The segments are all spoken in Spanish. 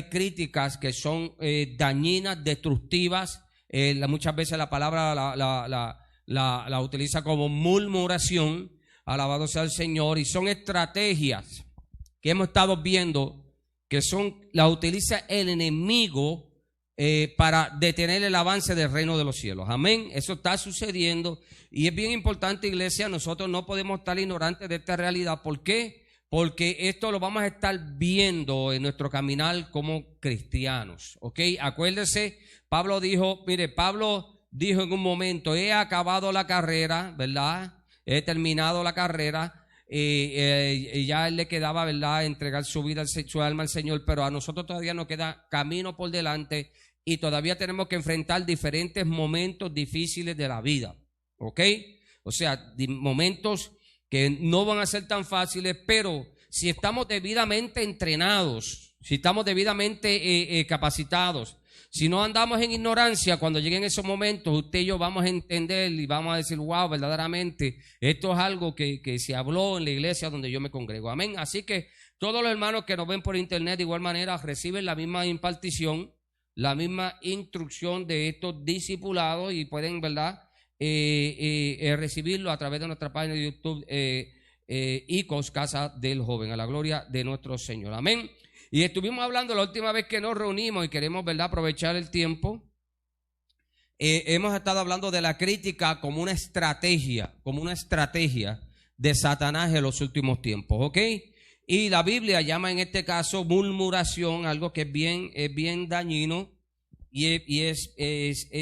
críticas que son dañinas, destructivas. Muchas veces la palabra la utiliza como murmuración. Alabado sea el Señor. Y son estrategias que hemos estado viendo que la utiliza el enemigo para detener el avance del reino de los cielos. Amén. Eso está sucediendo y es bien importante, iglesia. Nosotros no podemos estar ignorantes de esta realidad. ¿Por qué? Porque esto lo vamos a estar viendo en nuestro caminar como cristianos. ¿Ok? Acuérdese, Pablo dijo en un momento: he acabado la carrera, ¿verdad? He terminado la carrera. Ya él le quedaba, ¿verdad?, entregar su vida, su alma al Señor, pero a nosotros todavía nos queda camino por delante y todavía tenemos que enfrentar diferentes momentos difíciles de la vida. ¿Ok? O sea, momentos que no van a ser tan fáciles, pero si estamos debidamente entrenados, si estamos debidamente capacitados, si no andamos en ignorancia, cuando lleguen esos momentos, usted y yo vamos a entender y vamos a decir: wow, verdaderamente esto es algo que se habló en la iglesia donde yo me congrego. Amén. Así que todos los hermanos que nos ven por internet de igual manera reciben la misma impartición, la misma instrucción de estos discipulados y pueden, ¿verdad?, recibirlo a través de nuestra página de YouTube, ICOS, Casa del Joven, a la gloria de nuestro Señor. Amén. Y estuvimos hablando la última vez que nos reunimos y queremos, ¿verdad?, aprovechar el tiempo. Hemos estado hablando de la crítica como una estrategia de Satanás en los últimos tiempos, ¿ok? Y la Biblia llama en este caso murmuración, algo que es bien dañino y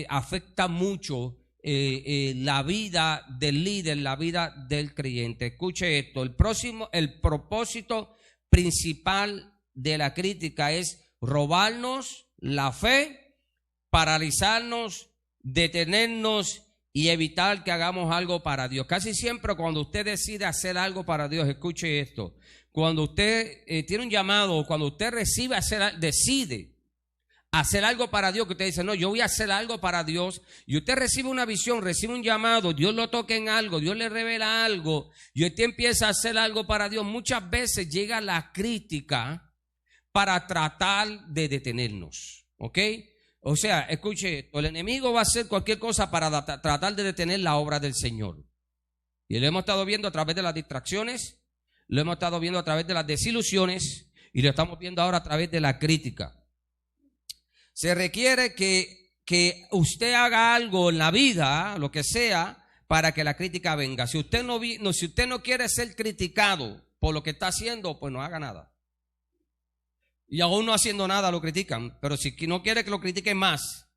afecta mucho la vida del líder, la vida del creyente. Escuche esto: el propósito principal de la crítica es robarnos la fe, paralizarnos, detenernos y evitar que hagamos algo para Dios. Casi siempre cuando usted decide hacer algo para Dios, escuche esto: cuando usted tiene un llamado, cuando usted decide hacer algo para Dios, que usted dice: no, yo voy a hacer algo para Dios, y usted recibe una visión, recibe un llamado, Dios lo toca en algo, Dios le revela algo, y usted empieza a hacer algo para Dios, muchas veces llega la crítica para tratar de detenernos. ¿Ok? O sea, escuche esto: el enemigo va a hacer cualquier cosa para tratar de detener la obra del Señor. Y lo hemos estado viendo a través de las distracciones, lo hemos estado viendo a través de las desilusiones y lo estamos viendo ahora a través de la crítica. Se requiere que usted haga algo en la vida, lo que sea, para que la crítica venga. Si usted no quiere ser criticado por lo que está haciendo, pues no haga nada. Y aún no haciendo nada lo critican, pero si no quiere que lo critiquen más,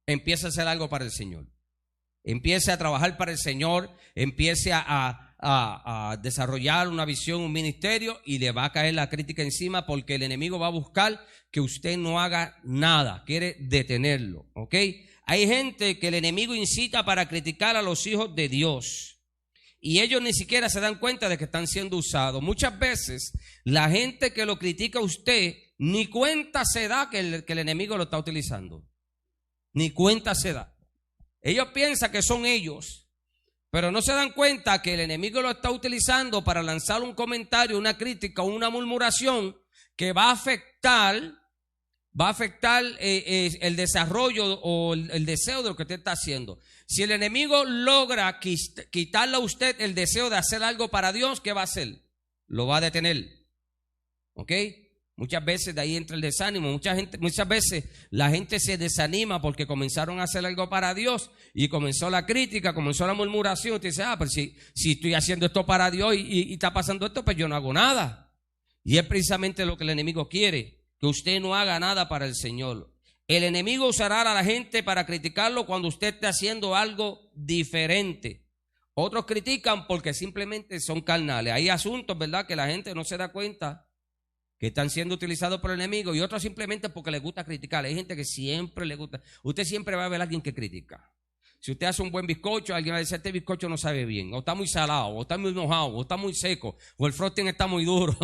empiece a hacer algo para el Señor. Empiece a trabajar para el Señor, empiece a desarrollar una visión, un ministerio, y le va a caer la crítica encima porque el enemigo va a buscar que usted no haga nada, quiere detenerlo. ¿Ok? Hay gente que el enemigo incita para criticar a los hijos de Dios y ellos ni siquiera se dan cuenta de que están siendo usados. Muchas veces la gente que lo critica a usted ni cuenta se da que el enemigo lo está utilizando. Ni cuenta se da. Ellos piensan que son ellos, pero no se dan cuenta que el enemigo lo está utilizando para lanzar un comentario, una crítica o una murmuración que va a afectar el desarrollo o el deseo de lo que usted está haciendo. Si el enemigo logra quitarle a usted el deseo de hacer algo para Dios, ¿qué va a hacer? Lo va a detener. ¿Ok? Muchas veces de ahí entra el desánimo. Muchas veces la gente se desanima porque comenzaron a hacer algo para Dios y comenzó la crítica, comenzó la murmuración. Usted dice: pero si estoy haciendo esto para Dios y está pasando esto, pues yo no hago nada. Y es precisamente lo que el enemigo quiere, que usted no haga nada para el Señor. El enemigo usará a la gente para criticarlo cuando usted esté haciendo algo diferente. Otros critican porque simplemente son carnales. Hay asuntos, ¿verdad?, que la gente no se da cuenta que están siendo utilizados por el enemigo, y otros simplemente porque les gusta criticar. Hay gente que siempre le gusta. Usted siempre va a ver a alguien que critica. Si usted hace un buen bizcocho, alguien va a decir: este bizcocho no sabe bien, o está muy salado, o está muy mojado, o está muy seco, o el frosting está muy duro.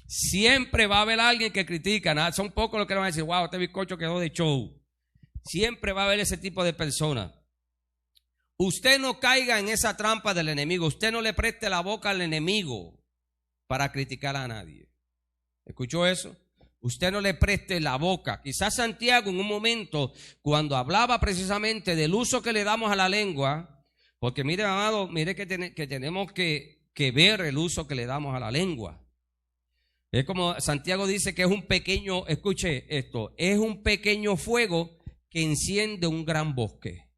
Siempre va a haber alguien que critica. Son pocos los que le van a decir: wow, este bizcocho quedó de show. Siempre va a haber ese tipo de personas. Usted no caiga en esa trampa del enemigo. Usted no le preste la boca al enemigo para criticar a nadie. ¿Escuchó eso? Usted no le preste la boca. Quizás Santiago en un momento, cuando hablaba precisamente del uso que le damos a la lengua, porque mire, amado, mire que tenemos que ver el uso que le damos a la lengua. Es como Santiago dice que es un pequeño, escuche esto, es un pequeño fuego que enciende un gran bosque.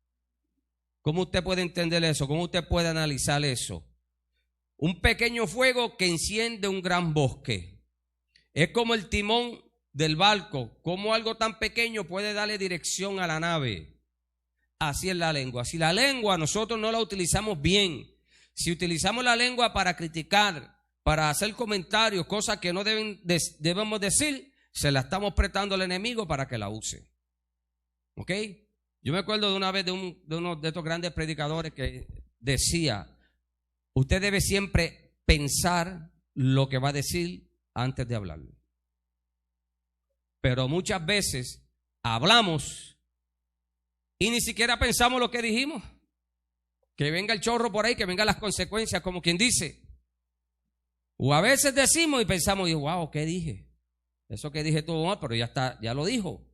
¿Cómo usted puede entender eso? ¿Cómo usted puede analizar eso? Un pequeño fuego que enciende un gran bosque. Es como el timón del barco, como algo tan pequeño puede darle dirección a la nave. Así es la lengua. Si la lengua nosotros no la utilizamos bien, si utilizamos la lengua para criticar, para hacer comentarios, cosas que no debemos decir, se la estamos prestando al enemigo para que la use. ¿Ok? Yo me acuerdo de una vez de uno de estos grandes predicadores que decía, usted debe siempre pensar lo que va a decir antes de hablar. Pero muchas veces hablamos y ni siquiera pensamos lo que dijimos. Que venga el chorro por ahí, que vengan las consecuencias, como quien dice. O a veces decimos y pensamos, wow, ¿qué dije? Eso que dije todo mal, pero ya está, ya lo dijo.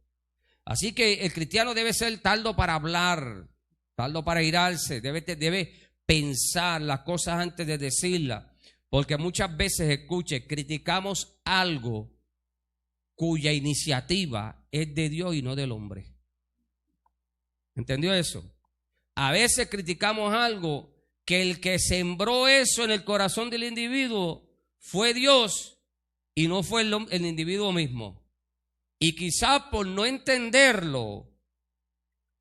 Así que el cristiano debe ser tardo para hablar, tardo para irarse, debe pensar las cosas antes de decirlas. Porque muchas veces, escuche, criticamos algo cuya iniciativa es de Dios y no del hombre. ¿Entendió eso? A veces criticamos algo que el que sembró eso en el corazón del individuo fue Dios y no fue el individuo mismo. Y quizás por no entenderlo,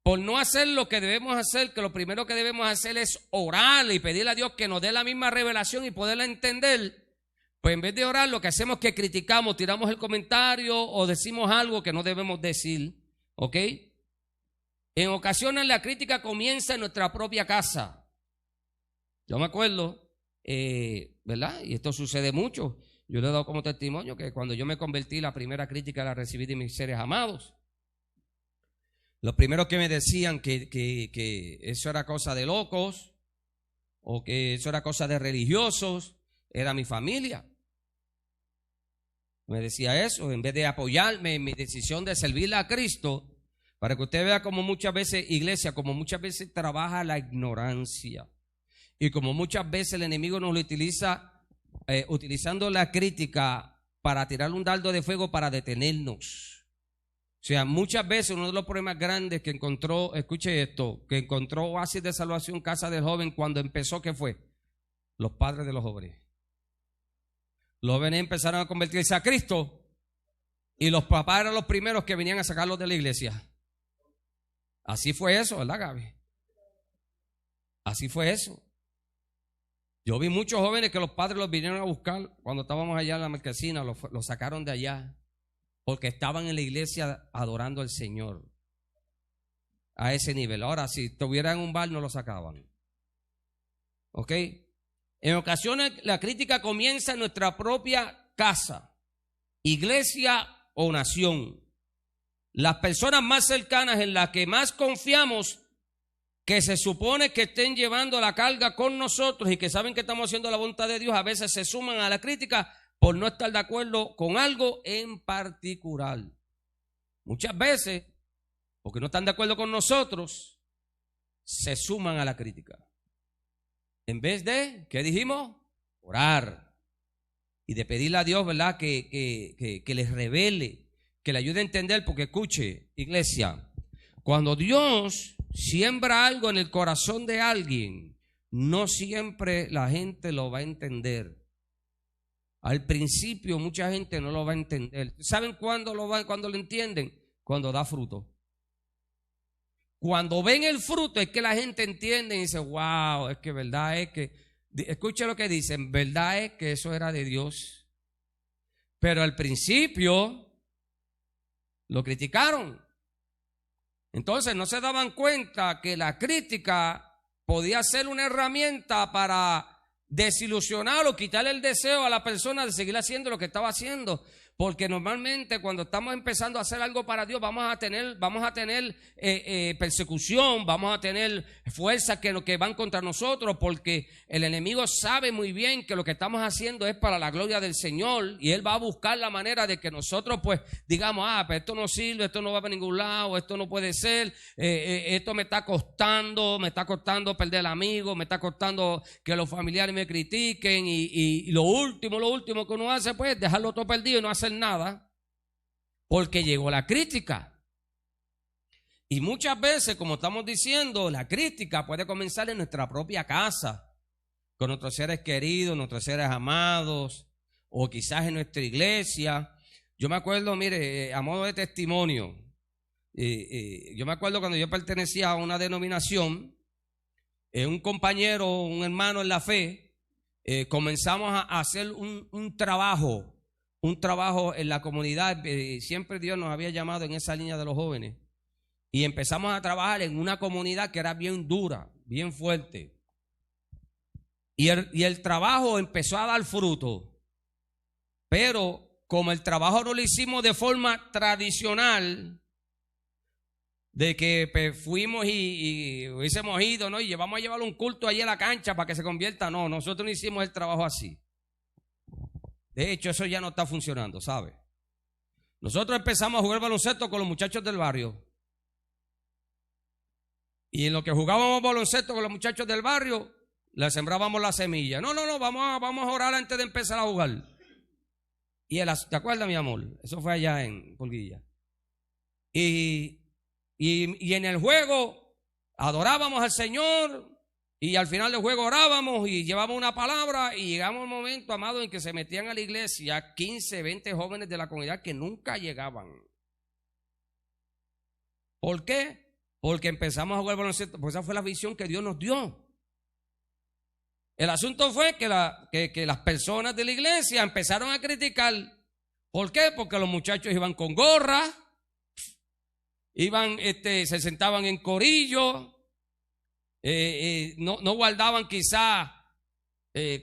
por no hacer lo que debemos hacer, que lo primero que debemos hacer es orar y pedirle a Dios que nos dé la misma revelación y poderla entender, pues en vez de orar lo que hacemos es que criticamos, tiramos el comentario o decimos algo que no debemos decir, ¿ok? En ocasiones la crítica comienza en nuestra propia casa. Yo me acuerdo, ¿verdad? Y esto sucede mucho. Yo le he dado como testimonio que cuando yo me convertí, la primera crítica la recibí de mis seres amados. Los primeros que me decían que eso era cosa de locos o que eso era cosa de religiosos, era mi familia. Me decía eso, en vez de apoyarme en mi decisión de servirle a Cristo, para que usted vea como muchas veces, iglesia, como muchas veces trabaja la ignorancia y como muchas veces el enemigo nos lo utiliza utilizando la crítica para tirar un dardo de fuego para detenernos. O sea, muchas veces uno de los problemas grandes que encontró, escuche esto, que encontró Oasis de Salvación, Casa del Joven, cuando empezó, ¿qué fue? Los padres de los jóvenes. Los jóvenes empezaron a convertirse a Cristo y los papás eran los primeros que venían a sacarlos de la iglesia. Así fue eso, ¿verdad, Gaby? Así fue eso. Yo vi muchos jóvenes que los padres los vinieron a buscar cuando estábamos allá en la marquesina, los sacaron de allá. Porque estaban en la iglesia adorando al Señor a ese nivel. Ahora, si estuvieran en un bar, no lo sacaban. ¿Ok? En ocasiones la crítica comienza en nuestra propia casa, iglesia o nación. Las personas más cercanas en las que más confiamos, que se supone que estén llevando la carga con nosotros y que saben que estamos haciendo la voluntad de Dios, a veces se suman a la crítica por no estar de acuerdo con algo en particular. Muchas veces, porque no están de acuerdo con nosotros, se suman a la crítica. En vez de, ¿qué dijimos? Orar. Y de pedirle a Dios, ¿verdad? Que les revele, que le ayude a entender, porque escuche, iglesia, cuando Dios siembra algo en el corazón de alguien, no siempre la gente lo va a entender. Al principio mucha gente no lo va a entender. ¿Saben cuándo lo entienden? Cuando da fruto. Cuando ven el fruto es que la gente entiende y dice, wow, es que verdad es que, escucha lo que dicen, verdad es que eso era de Dios. Pero al principio lo criticaron. Entonces no se daban cuenta que la crítica podía ser una herramienta para desilusionar o quitarle el deseo a la persona de seguir haciendo lo que estaba haciendo. Porque normalmente cuando estamos empezando a hacer algo para Dios vamos a tener persecución, vamos a tener fuerzas que van contra nosotros, porque el enemigo sabe muy bien que lo que estamos haciendo es para la gloria del Señor, y él va a buscar la manera de que nosotros pues digamos, pero esto no sirve, esto no va para ningún lado, esto no puede ser, esto me está costando perder el amigo, me está costando que los familiares me critiquen, y lo último que uno hace pues es dejarlo todo perdido y no hacer nada, porque llegó la crítica. Y muchas veces, como estamos diciendo, la crítica puede comenzar en nuestra propia casa, con nuestros seres queridos, nuestros seres amados, o quizás en nuestra iglesia. Yo me acuerdo, mire, a modo de testimonio, yo me acuerdo cuando yo pertenecía a una denominación, un compañero, un hermano en la fe, comenzamos a hacer un trabajo en la comunidad. Siempre Dios nos había llamado en esa línea de los jóvenes, y empezamos a trabajar en una comunidad que era bien dura, bien fuerte, y el trabajo empezó a dar fruto, pero como el trabajo no lo hicimos de forma tradicional, de que pues, fuimos y hubiésemos ido, ¿no? Y vamos a llevar un culto allí a la cancha para que se convierta. No, nosotros no hicimos el trabajo así. De hecho, eso ya no está funcionando, ¿sabe? Nosotros empezamos a jugar baloncesto con los muchachos del barrio. Y en lo que jugábamos baloncesto con los muchachos del barrio, le sembrábamos la semilla. No, vamos a orar antes de empezar a jugar. Y ¿te acuerdas, mi amor? Eso fue allá en Pulguilla. Y en el juego adorábamos al Señor, y al final del juego orábamos y llevábamos una palabra, y llegamos al momento, amado, en que se metían a la iglesia 15, 20 jóvenes de la comunidad que nunca llegaban. ¿Por qué? Porque empezamos a jugar baloncesto, pues esa fue la visión que Dios nos dio. El asunto fue que las personas de la iglesia empezaron a criticar. ¿Por qué? Porque los muchachos iban con gorra, se sentaban en corillo, no guardaban quizá,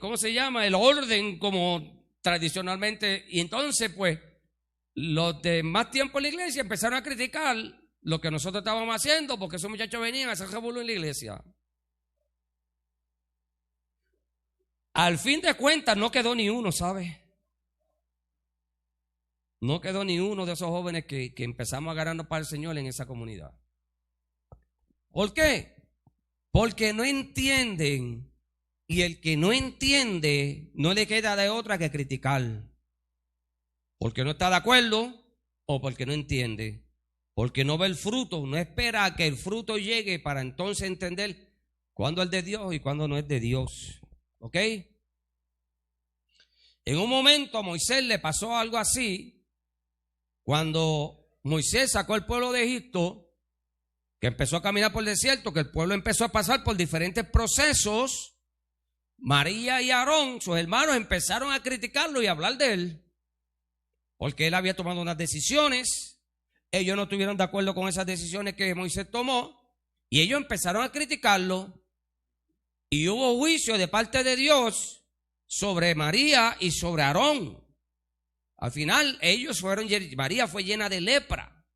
¿cómo se llama? El orden como tradicionalmente. Y entonces pues los de más tiempo en la iglesia empezaron a criticar lo que nosotros estábamos haciendo, porque esos muchachos venían a hacer revolú en la iglesia. Al fin de cuentas no quedó ni uno, ¿sabe? No quedó ni uno de esos jóvenes que empezamos a ganarnos para el Señor en esa comunidad. ¿Por qué? Porque no entienden, y el que no entiende no le queda de otra que criticar. Porque no está de acuerdo o porque no entiende. Porque no ve el fruto, no espera a que el fruto llegue para entonces entender cuándo es de Dios y cuándo no es de Dios. ¿Ok? En un momento a Moisés le pasó algo así, cuando Moisés sacó al pueblo de Egipto, que empezó a caminar por el desierto, que el pueblo empezó a pasar por diferentes procesos. María y Aarón, sus hermanos, empezaron a criticarlo y a hablar de él, porque él había tomado unas decisiones. Ellos no estuvieron de acuerdo con esas decisiones que Moisés tomó, y ellos empezaron a criticarlo, y hubo juicio de parte de Dios sobre María y sobre Aarón. Al final María fue llena de lepra.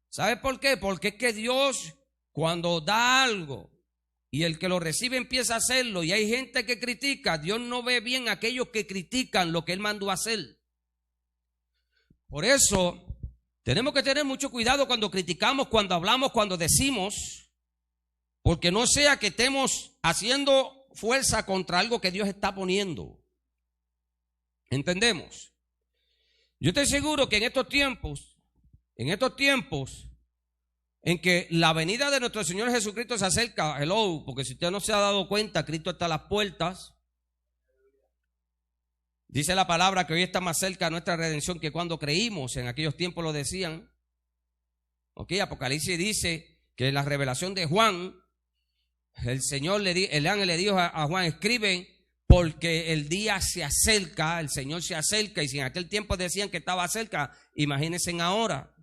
¿Sabe por qué? Porque es que Dios, cuando da algo y el que lo recibe empieza a hacerlo, y hay gente que critica, Dios no ve bien a aquellos que critican lo que Él mandó a hacer. Por eso tenemos que tener mucho cuidado cuando criticamos, cuando hablamos, cuando decimos, porque no sea que estemos haciendo fuerza contra algo que Dios está poniendo. ¿Entendemos? Yo estoy seguro que en estos tiempos en que la venida de nuestro Señor Jesucristo se acerca, porque si usted no se ha dado cuenta, Cristo está a las puertas. Dice la palabra que hoy está más cerca nuestra redención que cuando creímos. En aquellos tiempos lo decían. Ok, Apocalipsis dice que en la revelación de Juan, el ángel le dijo a Juan: escribe, porque el día se acerca, el Señor se acerca. Y si en aquel tiempo decían que estaba cerca, imagínense ahora.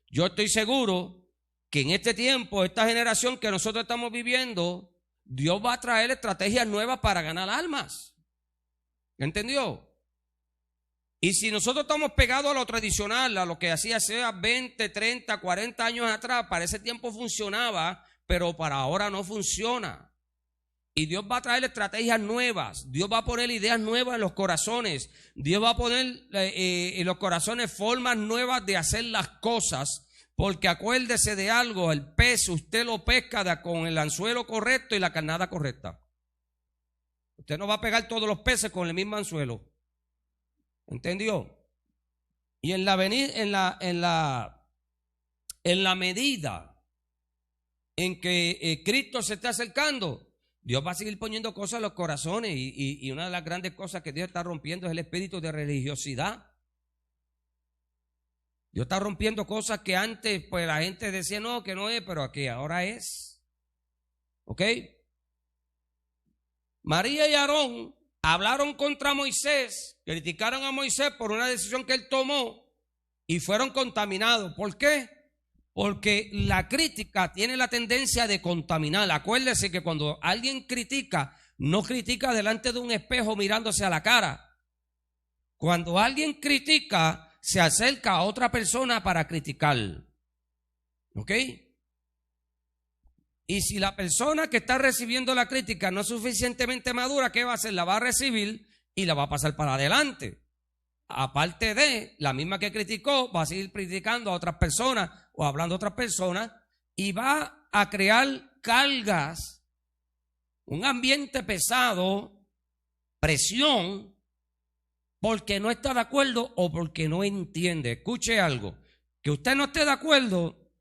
Yo estoy seguro que en este tiempo, esta generación que nosotros estamos viviendo, Dios va a traer estrategias nuevas para ganar almas. ¿Entendió? Y si nosotros estamos pegados a lo tradicional, a lo que hacía hace 20, 30, 40 años atrás, para ese tiempo funcionaba, pero para ahora no funciona. Y Dios va a traer estrategias nuevas, Dios va a poner ideas nuevas en los corazones, Dios va a poner en los corazones formas nuevas de hacer las cosas, porque acuérdese de algo, el pez usted lo pesca con el anzuelo correcto y la carnada correcta. Usted no va a pegar todos los peces con el mismo anzuelo. ¿Entendió? Y en la medida en que Cristo se está acercando, Dios va a seguir poniendo cosas en los corazones y una de las grandes cosas que Dios está rompiendo es el espíritu de religiosidad. Dios está rompiendo cosas que antes pues la gente decía no, que no es, pero que ahora es. ¿Ok? María y Aarón hablaron contra Moisés, criticaron a Moisés por una decisión que él tomó y fueron contaminados. ¿Por qué? Porque la crítica tiene la tendencia de contaminar. Acuérdese que cuando alguien critica, no critica delante de un espejo mirándose a la cara. Cuando alguien critica, se acerca a otra persona para criticar. ¿Ok? Y si la persona que está recibiendo la crítica no es suficientemente madura, ¿qué va a hacer? La va a recibir y la va a pasar para adelante. Aparte de la misma que criticó, va a seguir criticando a otras personas o hablando a otras personas y va a crear cargas, un ambiente pesado, presión, porque no está de acuerdo o porque no entiende. Escuche algo, que usted no esté de acuerdo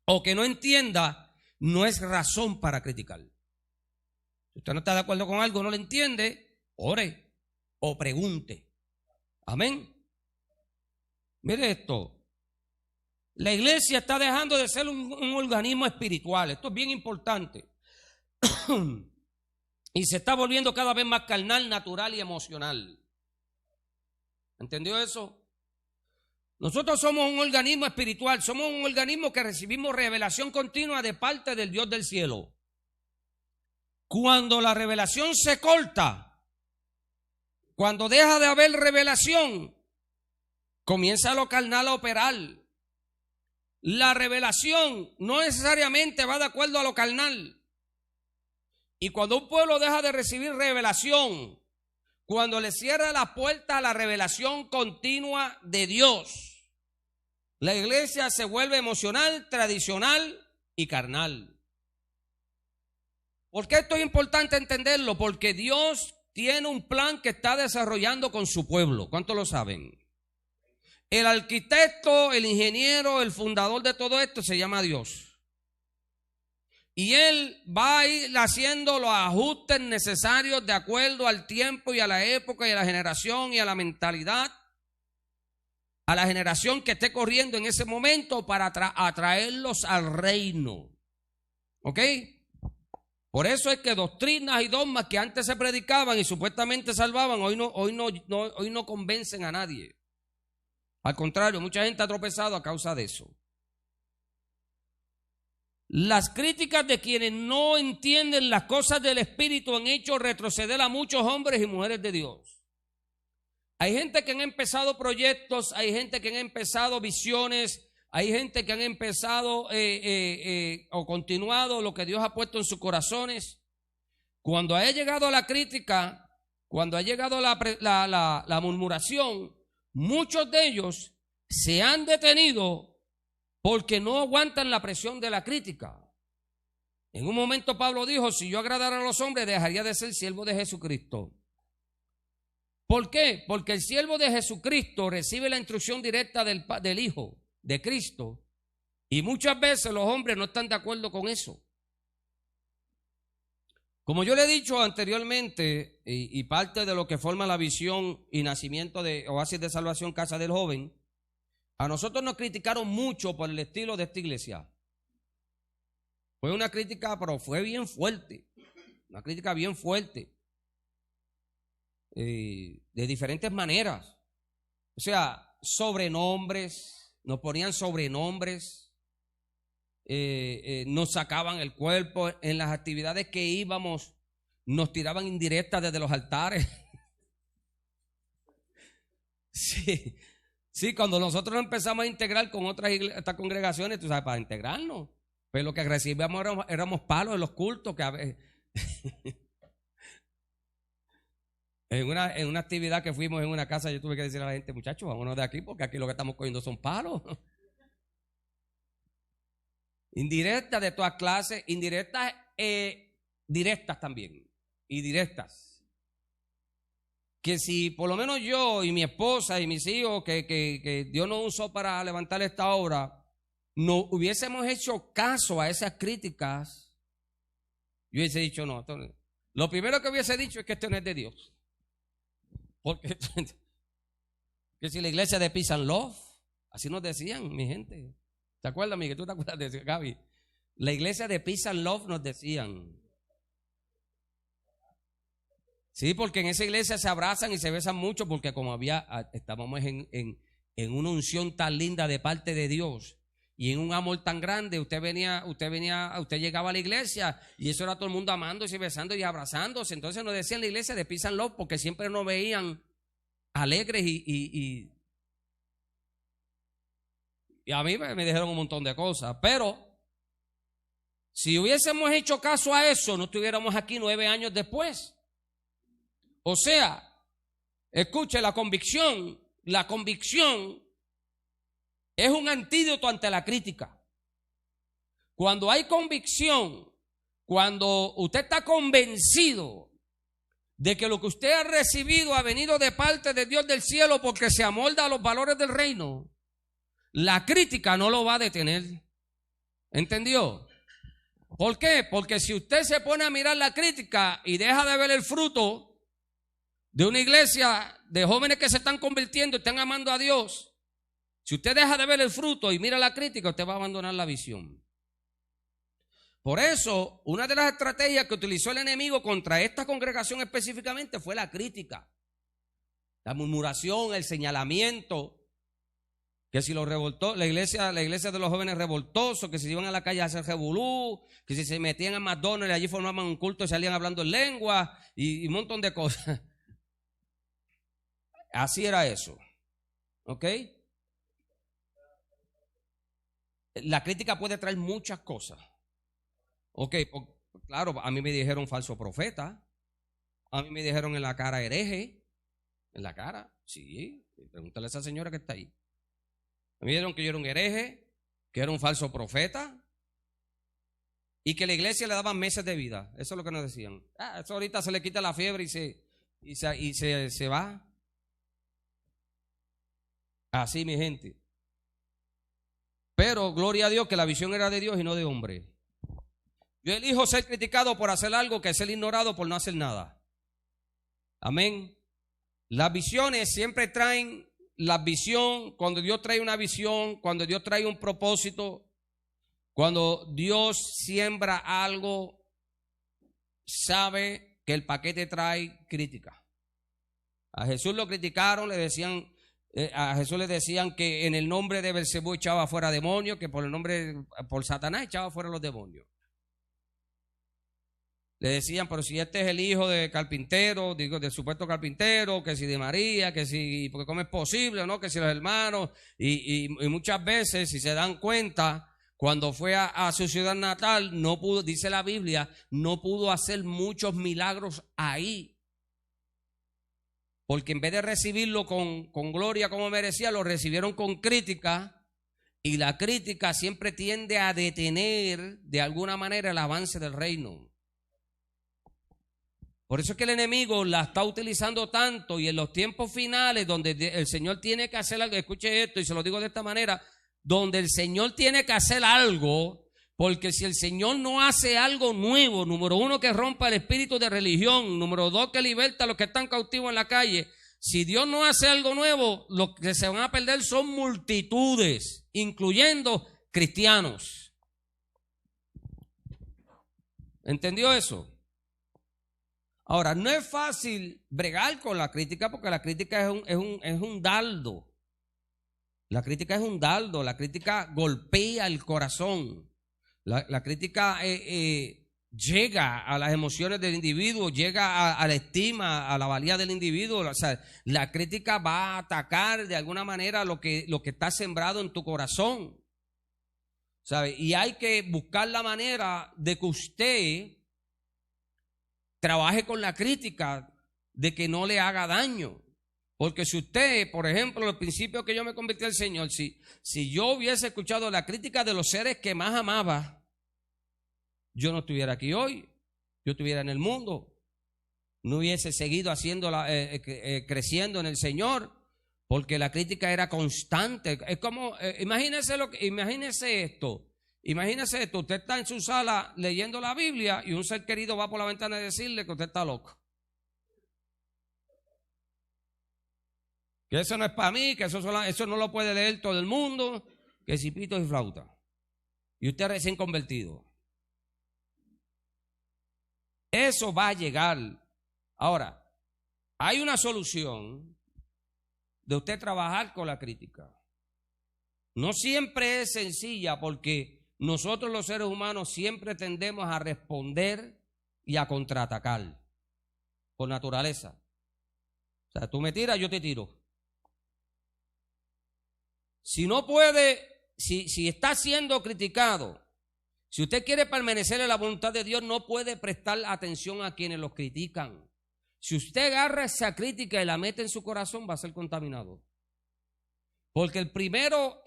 o que no entienda, no es razón para criticar. Si usted no está de acuerdo con algo, no lo entiende, ore o pregunte. Amén. Mire esto. La iglesia está dejando de ser un organismo espiritual. Esto es bien importante. Y se está volviendo cada vez más carnal, natural y emocional. ¿Entendió eso? Nosotros somos un organismo espiritual, somos un organismo que recibimos revelación continua de parte del Dios del cielo. Cuando la revelación se corta, cuando deja de haber revelación, comienza lo carnal a operar. La revelación no necesariamente va de acuerdo a lo carnal. Y cuando un pueblo deja de recibir revelación, cuando le cierra la puerta a la revelación continua de Dios, la iglesia se vuelve emocional, tradicional y carnal. ¿Por qué esto es importante entenderlo? Porque Dios tiene un plan que está desarrollando con su pueblo. ¿Cuántos lo saben? El arquitecto, el ingeniero, el fundador de todo esto se llama Dios. Y Él va a ir haciendo los ajustes necesarios de acuerdo al tiempo y a la época y a la generación y a la mentalidad, a la generación que esté corriendo en ese momento para atraerlos al reino. ¿Ok? Por eso es que doctrinas y dogmas que antes se predicaban y supuestamente salvaban, hoy no convencen a nadie. Al contrario, mucha gente ha tropezado a causa de eso. Las críticas de quienes no entienden las cosas del Espíritu han hecho retroceder a muchos hombres y mujeres de Dios. Hay gente que han empezado proyectos, hay gente que han empezado visiones, hay gente que han empezado o continuado lo que Dios ha puesto en sus corazones. Cuando ha llegado la crítica, cuando ha llegado la murmuración, muchos de ellos se han detenido porque no aguantan la presión de la crítica. En un momento Pablo dijo, si yo agradara a los hombres, dejaría de ser siervo de Jesucristo. ¿Por qué? Porque el siervo de Jesucristo recibe la instrucción directa del Hijo, de Cristo. Y muchas veces los hombres no están de acuerdo con eso. Como yo le he dicho anteriormente, y parte de lo que forma la visión y nacimiento de Oasis de Salvación Casa del Joven, a nosotros nos criticaron mucho por el estilo de esta iglesia. Fue una crítica, pero fue bien fuerte. Una crítica bien fuerte. De diferentes maneras. O sea, sobrenombres. Nos ponían sobrenombres. Nos sacaban el cuerpo. En las actividades que íbamos, nos tiraban indirectas desde los altares. Sí, sí, cuando nosotros nos empezamos a integrar con estas congregaciones, tú sabes, para integrarnos, pues lo que recibíamos éramos palos en los cultos, que a veces, en una actividad que fuimos en una casa, yo tuve que decir a la gente, muchachos, vámonos de aquí, porque aquí lo que estamos cogiendo son palos. Indirectas de todas clases, indirectas, directas también, y directas. Que si por lo menos yo y mi esposa y mis hijos, que Dios nos usó para levantar esta obra, no hubiésemos hecho caso a esas críticas, yo hubiese dicho no. Lo primero que hubiese dicho es que esto no es de Dios. Porque que si la iglesia de Peace and Love, así nos decían, mi gente. ¿Te acuerdas, Miguel? ¿Tú te acuerdas de eso, Gaby? La iglesia de Peace and Love nos decían. Sí, porque en esa iglesia se abrazan y se besan mucho, porque como estábamos en una unción tan linda de parte de Dios y en un amor tan grande, usted llegaba a la iglesia y eso era todo el mundo amándose y besándose y abrazándose. Entonces nos decían la iglesia de Peace and Love porque siempre nos veían alegres y a mí me dijeron un montón de cosas, pero si hubiésemos hecho caso a eso, no estuviéramos aquí 9 años después. O sea, escuche, la convicción es un antídoto ante la crítica. Cuando hay convicción, cuando usted está convencido de que lo que usted ha recibido ha venido de parte de Dios del cielo porque se amolda a los valores del reino, la crítica no lo va a detener. ¿Entendió? ¿Por qué? Porque si usted se pone a mirar la crítica y deja de ver el fruto de una iglesia de jóvenes que se están convirtiendo y están amando a Dios, si usted deja de ver el fruto y mira la crítica, usted va a abandonar la visión. Por eso, una de las estrategias que utilizó el enemigo contra esta congregación específicamente fue la crítica, la murmuración, el señalamiento, que si lo revoltó, la iglesia de los jóvenes revoltosos, que si iban a la calle a hacer revolú, que si se metían a McDonald's y allí formaban un culto y salían hablando en lengua y un montón de cosas. Así era eso. ¿Ok? La crítica puede traer muchas cosas. Ok, claro, a mí me dijeron falso profeta. A mí me dijeron en la cara hereje. En la cara, sí. Pregúntale a esa señora que está ahí. Me dijeron que yo era un hereje, que era un falso profeta y que la iglesia le daban meses de vida. Eso es lo que nos decían. Eso ahorita se le quita la fiebre y se va. Así, mi gente. Pero gloria a Dios que la visión era de Dios y no de hombre. Yo elijo ser criticado por hacer algo que ser ignorado por no hacer nada. Amén. Las visiones siempre traen la visión. Cuando Dios trae una visión, cuando Dios trae un propósito, cuando Dios siembra algo, sabe que el paquete trae crítica. A Jesús lo criticaron, a Jesús le decían que en el nombre de Belcebú echaba fuera demonios, que por Satanás echaba fuera los demonios. Le decían, pero si este es el hijo de carpintero, del supuesto carpintero, que si de María, que si, porque cómo es posible, ¿no? Que si los hermanos, y muchas veces, si se dan cuenta, cuando fue a su ciudad natal, no pudo, dice la Biblia, no pudo hacer muchos milagros ahí. Porque en vez de recibirlo con gloria como merecía, lo recibieron con crítica, y la crítica siempre tiende a detener de alguna manera el avance del reino. Por eso es que el enemigo la está utilizando tanto, y en los tiempos finales donde el Señor tiene que hacer algo, escuche esto y se lo digo de esta manera, donde el Señor tiene que hacer algo, porque si el Señor no hace algo nuevo, número uno, que rompa el espíritu de religión, número dos, que liberta a los que están cautivos en la calle, si Dios no hace algo nuevo, lo que se van a perder son multitudes, incluyendo cristianos. ¿Entendió eso? Ahora, no es fácil bregar con la crítica, porque la crítica es un dardo. La crítica es un dardo, la crítica golpea el corazón. La crítica llega a las emociones del individuo, llega a la estima, a la valía del individuo. O sea, la crítica va a atacar de alguna manera lo que está sembrado en tu corazón, ¿sabe? Y hay que buscar la manera de que usted trabaje con la crítica, de que no le haga daño. Porque si usted, por ejemplo, al principio que yo me convertí al Señor, si yo hubiese escuchado la crítica de los seres que más amaba, yo no estuviera aquí hoy, yo estuviera en el mundo, no hubiese seguido creciendo en el Señor, porque la crítica era constante. Es como, imagínese esto, usted está en su sala leyendo la Biblia y un ser querido va por la ventana a decirle que usted está loco. Que eso no es para mí, que eso no lo puede leer todo el mundo, que si pito y flauta. Y usted recién convertido. Eso va a llegar. Ahora, hay una solución de usted trabajar con la crítica. No siempre es sencilla, porque nosotros los seres humanos siempre tendemos a responder y a contraatacar por naturaleza. O sea, tú me tiras, yo te tiro. Si no puede, si está siendo criticado, si usted quiere permanecer en la voluntad de Dios, no puede prestar atención a quienes los critican. Si usted agarra esa crítica y la mete en su corazón, va a ser contaminado. Porque el primero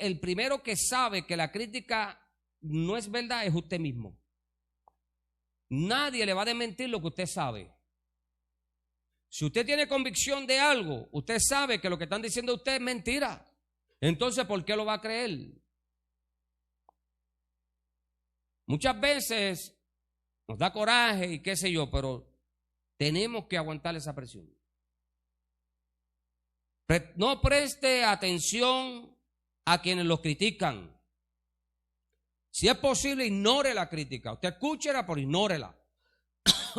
que sabe que la crítica no es verdad es usted mismo. Nadie le va a desmentir lo que usted sabe. Si usted tiene convicción de algo, usted sabe que lo que están diciendo usted es mentira. Entonces, ¿por qué lo va a creer? Muchas veces nos da coraje y qué sé yo, pero tenemos que aguantar esa presión. No preste atención a quienes los critican. Si es posible, ignore la crítica. Usted escúchela, pero ignórela.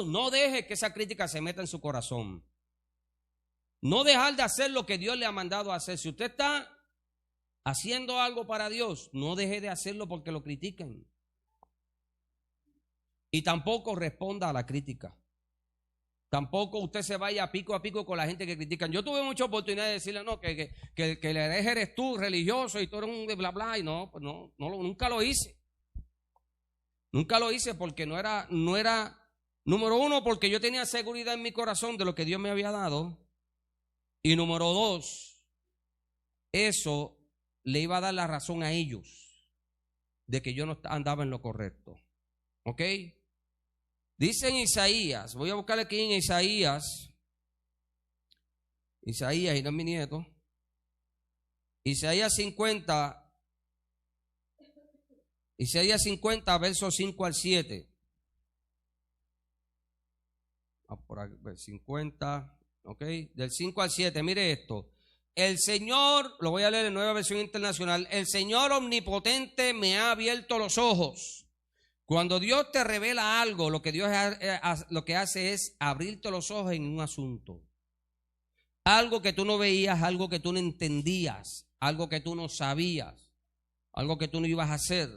No deje que esa crítica se meta en su corazón. No dejar de hacer lo que Dios le ha mandado a hacer. Si usted está haciendo algo para Dios, no deje de hacerlo porque lo critiquen. Y tampoco responda a la crítica. Tampoco usted se vaya a pico con la gente que critican. Yo tuve mucha oportunidad de decirle, no, que el hereje eres tú, religioso, y tú eres un de bla bla, y no, pues no, nunca lo hice. Nunca lo hice porque no era, número uno, porque yo tenía seguridad en mi corazón de lo que Dios me había dado. Y número dos, eso le iba a dar la razón a ellos de que yo no andaba en lo correcto. ¿Ok? Dice en Isaías, voy a buscar aquí en Isaías, y no es mi nieto, Isaías 50, versos 5 al 7. Por aquí, 50, ok, del 5 al 7, mire esto. El Señor, lo voy a leer en Nueva Versión Internacional, el Señor omnipotente me ha abierto los ojos. Cuando Dios te revela algo, lo que Dios lo que hace es abrirte los ojos en un asunto. Algo que tú no veías, algo que tú no entendías, algo que tú no sabías, algo que tú no ibas a hacer.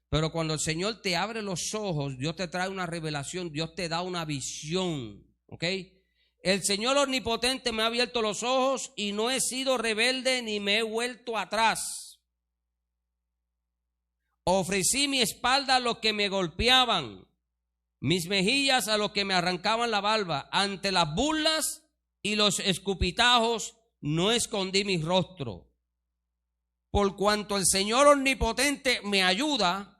Pero cuando el Señor te abre los ojos, Dios te trae una revelación, Dios te da una visión. ¿Ok? El Señor omnipotente me ha abierto los ojos y no he sido rebelde ni me he vuelto atrás. Ofrecí mi espalda a los que me golpeaban, mis mejillas a los que me arrancaban la barba. Ante las burlas y los escupitajos no escondí mi rostro. Por cuanto el Señor omnipotente me ayuda,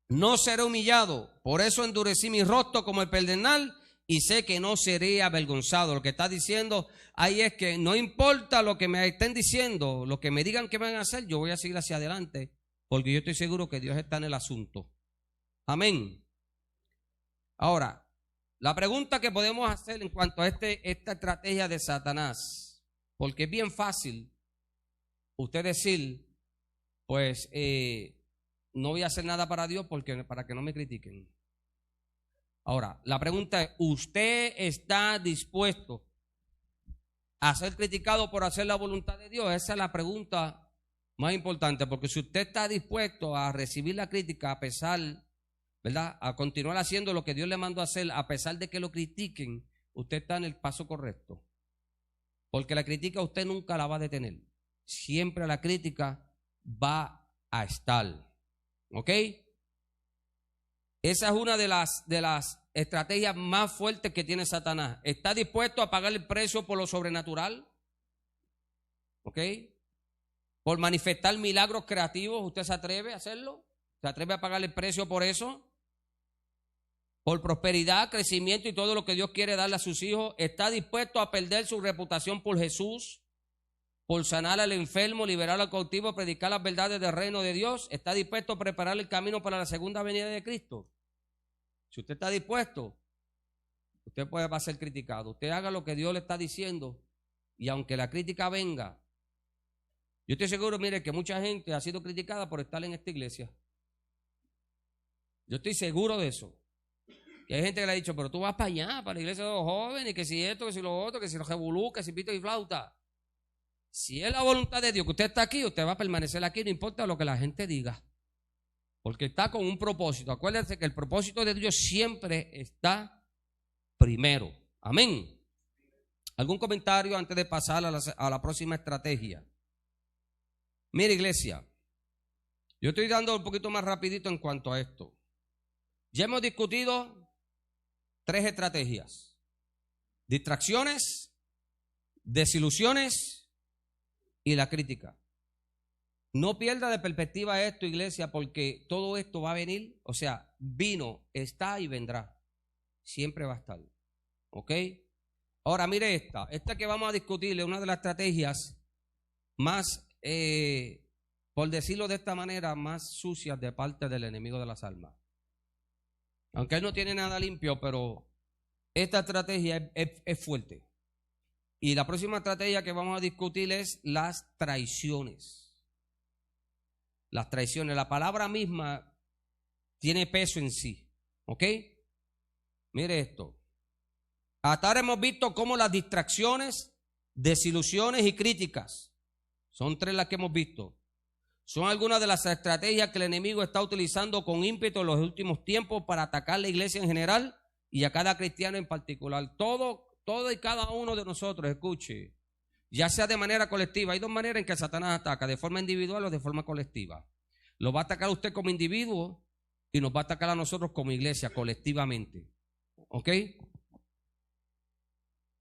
no seré humillado. Por eso endurecí mi rostro como el pedernal y sé que no seré avergonzado. Lo que está diciendo ahí es que no importa lo que me estén diciendo, lo que me digan que van a hacer, yo voy a seguir hacia adelante. Porque yo estoy seguro que Dios está en el asunto. Amén. Ahora, la pregunta que podemos hacer en cuanto a esta estrategia de Satanás, porque es bien fácil usted decir, pues no voy a hacer nada para Dios para que no me critiquen. Ahora, la pregunta es, ¿usted está dispuesto a ser criticado por hacer la voluntad de Dios? Esa es la pregunta más importante, porque si usted está dispuesto a recibir la crítica a pesar ¿verdad?, a continuar haciendo lo que Dios le mandó a hacer, a pesar de que lo critiquen, usted está en el paso correcto. Porque la crítica usted nunca la va a detener. Siempre la crítica va a estar. ¿Ok? Esa es una de las estrategias más fuertes que tiene Satanás. ¿Está dispuesto a pagar el precio por lo sobrenatural? ¿Ok? Por manifestar milagros creativos, ¿usted se atreve a hacerlo? ¿Se atreve a pagar el precio por eso? Por prosperidad, crecimiento y todo lo que Dios quiere darle a sus hijos. ¿Está dispuesto a perder su reputación por Jesús? Por sanar al enfermo, liberar al cautivo, predicar las verdades del reino de Dios. ¿Está dispuesto a preparar el camino para la segunda venida de Cristo? Si usted está dispuesto, usted va a ser criticado. Usted haga lo que Dios le está diciendo y aunque la crítica venga, yo estoy seguro, mire, que mucha gente ha sido criticada por estar en esta iglesia. Yo estoy seguro de eso. Y hay gente que le ha dicho, pero tú vas para allá, para la iglesia de los jóvenes, que si esto, que si lo otro, que si los revolú, que si pito y flauta. Si es la voluntad de Dios que usted está aquí, usted va a permanecer aquí, no importa lo que la gente diga. Porque está con un propósito. Acuérdense que el propósito de Dios siempre está primero. Amén. ¿Algún comentario antes de pasar a la próxima estrategia? Mira, iglesia, yo estoy dando un poquito más rapidito en cuanto a esto. Ya hemos discutido 3 estrategias: distracciones, desilusiones y la crítica. No pierda de perspectiva esto, iglesia, porque todo esto va a venir, o sea, vino, está y vendrá. Siempre va a estar. ¿Ok? Ahora mire esta que vamos a discutir es una de las estrategias más, por decirlo de esta manera, más sucias de parte del enemigo de las almas. Aunque él no tiene nada limpio, pero esta estrategia es fuerte. Y la próxima estrategia que vamos a discutir es las traiciones. Las traiciones, la palabra misma tiene peso en sí. ¿Ok? Mire esto. Hasta ahora hemos visto cómo las distracciones, desilusiones y críticas, son 3 las que hemos visto, son algunas de las estrategias que el enemigo está utilizando con ímpetu en los últimos tiempos para atacar la iglesia en general y a cada cristiano en particular. Todo y cada uno de nosotros, escuche, ya sea de manera colectiva. Hay 2 maneras en que Satanás ataca: de forma individual o de forma colectiva. Lo va a atacar a usted como individuo y nos va a atacar a nosotros como iglesia colectivamente. ¿Ok?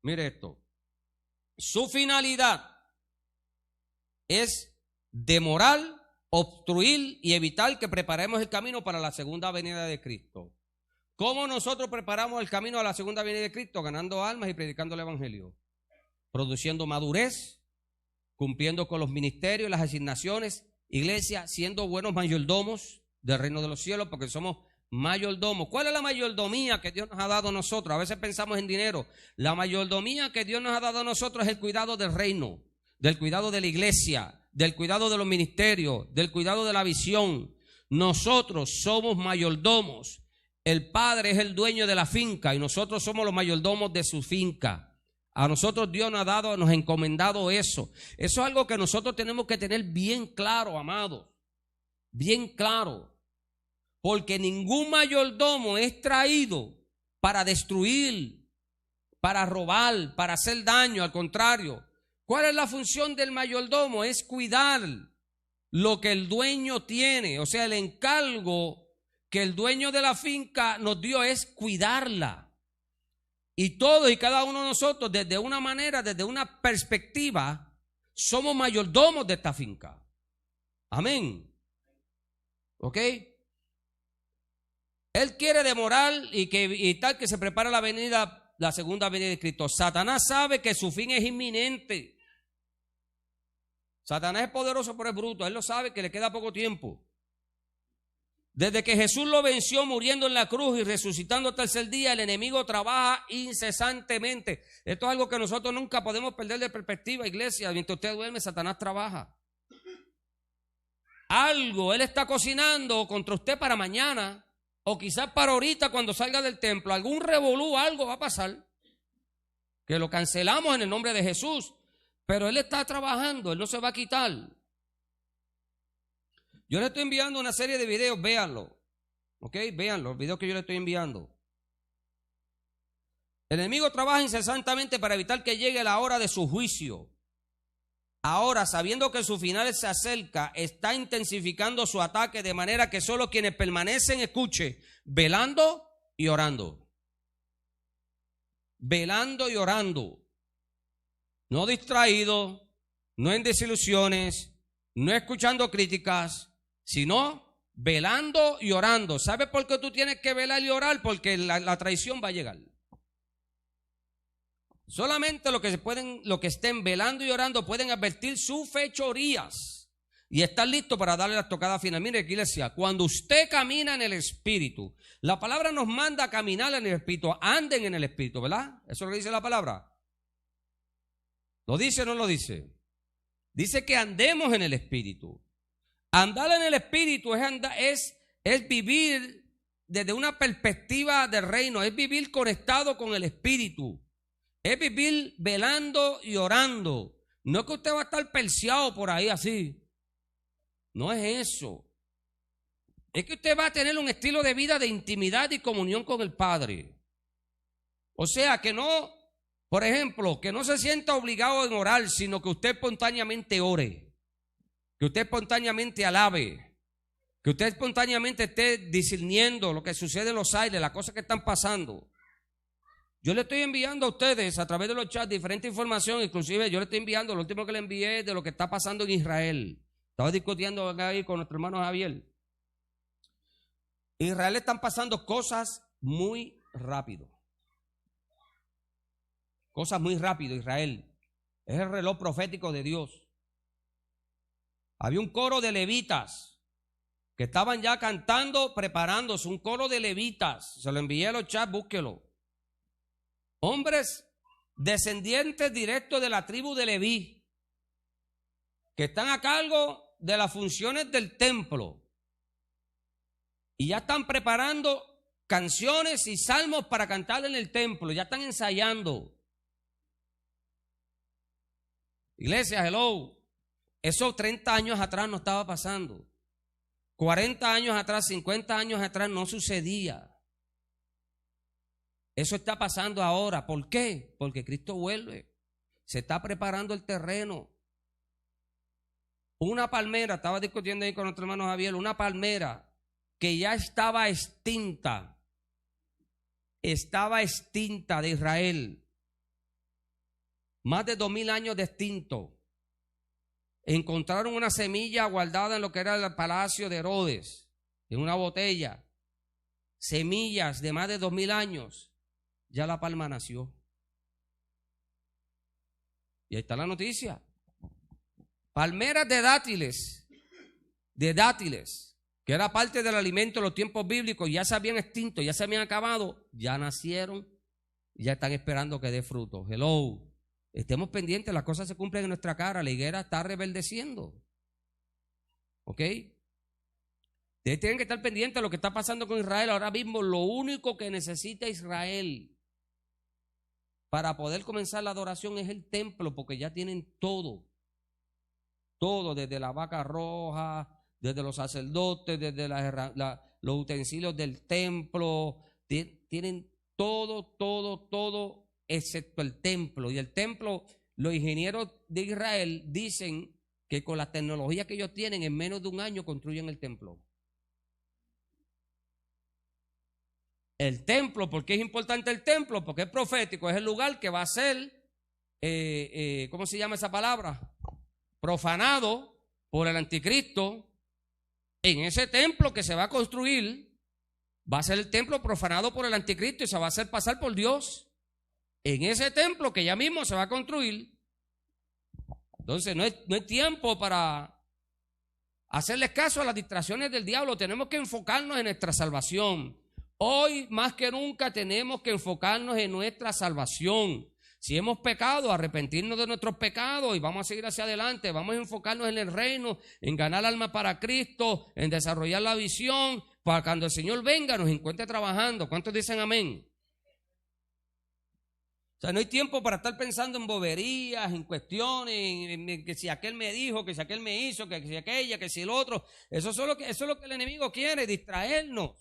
Mire esto. Su finalidad es demorar, obstruir y evitar que preparemos el camino para la segunda venida de Cristo. ¿Cómo nosotros preparamos el camino a la segunda venida de Cristo? Ganando almas y predicando el evangelio, produciendo madurez, cumpliendo con los ministerios y las asignaciones. Iglesia, siendo buenos mayordomos del reino de los cielos, porque somos mayordomos. ¿Cuál es la mayordomía que Dios nos ha dado a nosotros? A veces pensamos en dinero. La mayordomía que Dios nos ha dado a nosotros es el cuidado del reino, del cuidado de la iglesia, del cuidado de los ministerios, del cuidado de la visión. Nosotros somos mayordomos. El Padre es el dueño de la finca y nosotros somos los mayordomos de su finca. A nosotros Dios nos ha dado, nos ha encomendado eso. Eso es algo que nosotros tenemos que tener bien claro, amados. Bien claro. Porque ningún mayordomo es traído para destruir, para robar, para hacer daño. Al contrario, ¿cuál es la función del mayordomo? Es cuidar lo que el dueño tiene. O sea, el encargo que el dueño de la finca nos dio es cuidarla. Y todos y cada uno de nosotros, desde una manera, desde una perspectiva, somos mayordomos de esta finca. Amén. ¿Ok? Él quiere demorar y tal que se prepara la segunda venida de Cristo. Satanás sabe que su fin es inminente. Satanás es poderoso, pero es bruto. Él lo sabe, que le queda poco tiempo. Desde que Jesús lo venció muriendo en la cruz y resucitando al tercer día, el enemigo trabaja incesantemente. Esto es algo que nosotros nunca podemos perder de perspectiva, iglesia. Mientras usted duerme, Satanás trabaja. Algo él está cocinando contra usted para mañana, o quizás para ahorita cuando salga del templo. Algún revolú, algo va a pasar, que lo cancelamos en el nombre de Jesús. Pero él está trabajando, él no se va a quitar. Yo le estoy enviando una serie de videos, véanlo. ¿Ok? Vean los videos que yo le estoy enviando. El enemigo trabaja incesantemente para evitar que llegue la hora de su juicio. Ahora, sabiendo que su final se acerca, está intensificando su ataque de manera que solo quienes permanecen, escuche, velando y orando. Velando y orando. No distraído, no en desilusiones, no escuchando críticas, sino velando y orando. ¿Sabe por qué tú tienes que velar y orar? Porque la traición va a llegar. Solamente los que estén velando y orando pueden advertir sus fechorías y estar listos para darle la tocada final. Mire, iglesia, cuando usted camina en el Espíritu, la palabra nos manda a caminar en el Espíritu, anden en el Espíritu, ¿verdad? Eso es lo que dice la palabra. ¿Lo dice o no lo dice? Dice que andemos en el Espíritu. Andar en el Espíritu es vivir desde una perspectiva del reino, es vivir conectado con el Espíritu. Es vivir velando y orando. No es que usted va a estar perseado por ahí así. No es eso. Es que usted va a tener un estilo de vida de intimidad y comunión con el Padre. O sea, que no, por ejemplo, que no se sienta obligado en orar, sino que usted espontáneamente ore. Que usted espontáneamente alabe. Que usted espontáneamente esté discerniendo lo que sucede en los aires, las cosas que están pasando. Yo le estoy enviando a ustedes a través de los chats diferente información, inclusive yo le estoy enviando, lo último que le envié de lo que está pasando en Israel. Estaba discutiendo ahí con nuestro hermano Javier. En Israel están pasando cosas muy rápido. Cosas muy rápido, Israel. Es el reloj profético de Dios. Había un coro de levitas que estaban ya cantando, preparándose, un coro de levitas. Se lo envié a los chats, búsquelo. Hombres descendientes directos de la tribu de Leví, que están a cargo de las funciones del templo y ya están preparando canciones y salmos para cantar en el templo, ya están ensayando. Iglesia, hello, eso 30 años atrás no estaba pasando, 40 años atrás, 50 años atrás no sucedía. Eso está pasando ahora. ¿Por qué? Porque Cristo vuelve. Se está preparando el terreno. Una palmera, estaba discutiendo ahí con nuestro hermano Javier, una palmera que ya estaba extinta de Israel. Más de 2000 años de extinto. Encontraron una semilla guardada en lo que era el palacio de Herodes, en una botella. Semillas de más de 2000 años. Ya la palma nació. Y ahí está la noticia. Palmeras de dátiles, que era parte del alimento de los tiempos bíblicos, ya se habían extinto, ya se habían acabado, ya nacieron, ya están esperando que dé fruto. Hello, estemos pendientes, las cosas se cumplen en nuestra cara, la higuera está reverdeciendo. ¿Ok? Ustedes tienen que estar pendientes de lo que está pasando con Israel. Ahora mismo lo único que necesita Israel para poder comenzar la adoración es el templo, porque ya tienen todo. Todo, desde la vaca roja, desde los sacerdotes, desde los utensilios del templo. Tienen todo, excepto el templo. Y el templo, los ingenieros de Israel dicen que con la tecnología que ellos tienen, en menos de un año construyen el templo. El templo, ¿por qué es importante el templo? Porque es profético, es el lugar que va a ser, ¿cómo se llama esa palabra? Profanado por el anticristo. En ese templo que se va a construir, va a ser el templo profanado por el anticristo y se va a hacer pasar por Dios. En ese templo que ya mismo se va a construir. Entonces no hay tiempo para hacerles caso a las distracciones del diablo. Tenemos que enfocarnos en nuestra salvación. Hoy más que nunca tenemos que enfocarnos en nuestra salvación. Si hemos pecado, arrepentirnos de nuestros pecados y vamos a seguir hacia adelante. Vamos a enfocarnos en el reino, en ganar alma para Cristo, en desarrollar la visión, para cuando el Señor venga nos encuentre trabajando. ¿Cuántos dicen amén? O sea, no hay tiempo para estar pensando en boberías, en cuestiones, en que si aquel me dijo, que si aquel me hizo, que si aquella, que si el otro. Eso es lo que el enemigo quiere, distraernos.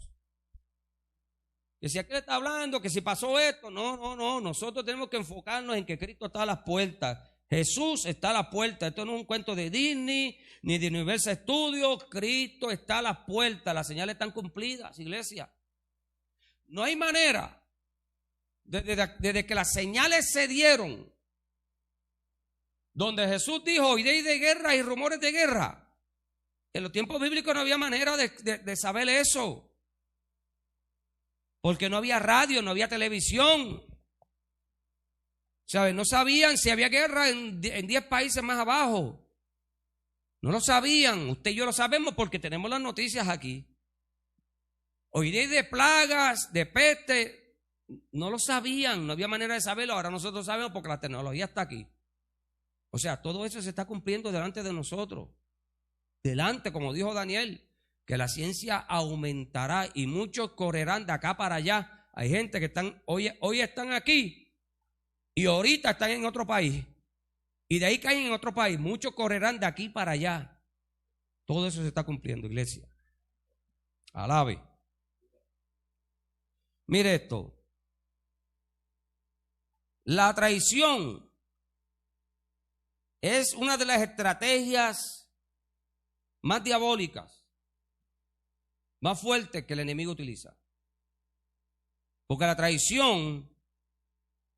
Que si aquel está hablando, que si pasó esto. No. Nosotros tenemos que enfocarnos en que Cristo está a las puertas. Jesús está a la puerta. Esto no es un cuento de Disney ni de Universal Studios. Cristo está a las puertas. Las señales están cumplidas, iglesia. No hay manera. Desde que las señales se dieron, donde Jesús dijo, oiréis de guerra y rumores de guerra. En los tiempos bíblicos no había manera de saber eso. Porque no había radio, no había televisión. ¿Sabes? No sabían si había guerra en 10 países más abajo. No lo sabían. Usted y yo lo sabemos porque tenemos las noticias aquí. Oiréis de plagas, de peste. No lo sabían, no había manera de saberlo. Ahora nosotros sabemos porque la tecnología está aquí. O sea, todo eso se está cumpliendo delante de nosotros. Delante, como dijo Daniel, que la ciencia aumentará y muchos correrán de acá para allá. Hay gente que están hoy están aquí y ahorita están en otro país. Y de ahí caen en otro país. Muchos correrán de aquí para allá. Todo eso se está cumpliendo, iglesia. Alabe. Mire esto. La traición es una de las estrategias más diabólicas, más fuertes que el enemigo utiliza. Porque la traición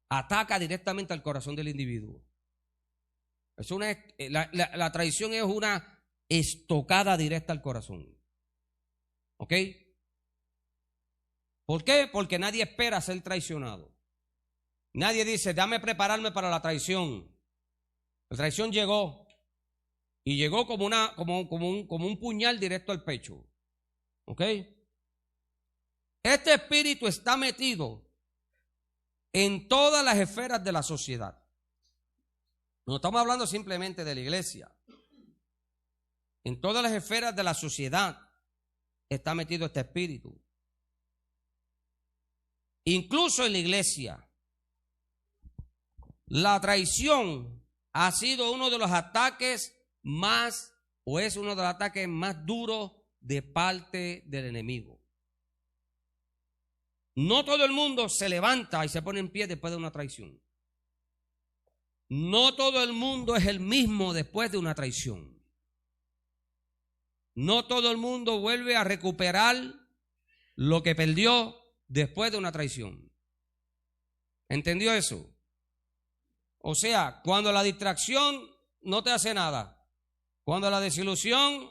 ataca directamente al corazón del individuo. La traición es una estocada directa al corazón. ¿Ok? ¿Por qué? Porque nadie espera ser traicionado. Nadie dice, dame prepararme para la traición. La traición llegó. Y llegó como un puñal directo al pecho. ¿Ok? Este espíritu está metido en todas las esferas de la sociedad. No estamos hablando simplemente de la iglesia. En todas las esferas de la sociedad está metido este espíritu. Incluso en la iglesia. La traición ha sido uno de los ataques es uno de los ataques más duros de parte del enemigo. No todo el mundo se levanta y se pone en pie después de una traición. No todo el mundo es el mismo después de una traición. No todo el mundo vuelve a recuperar lo que perdió después de una traición. ¿Entendió eso? O sea, cuando la distracción no te hace nada. Cuando la desilusión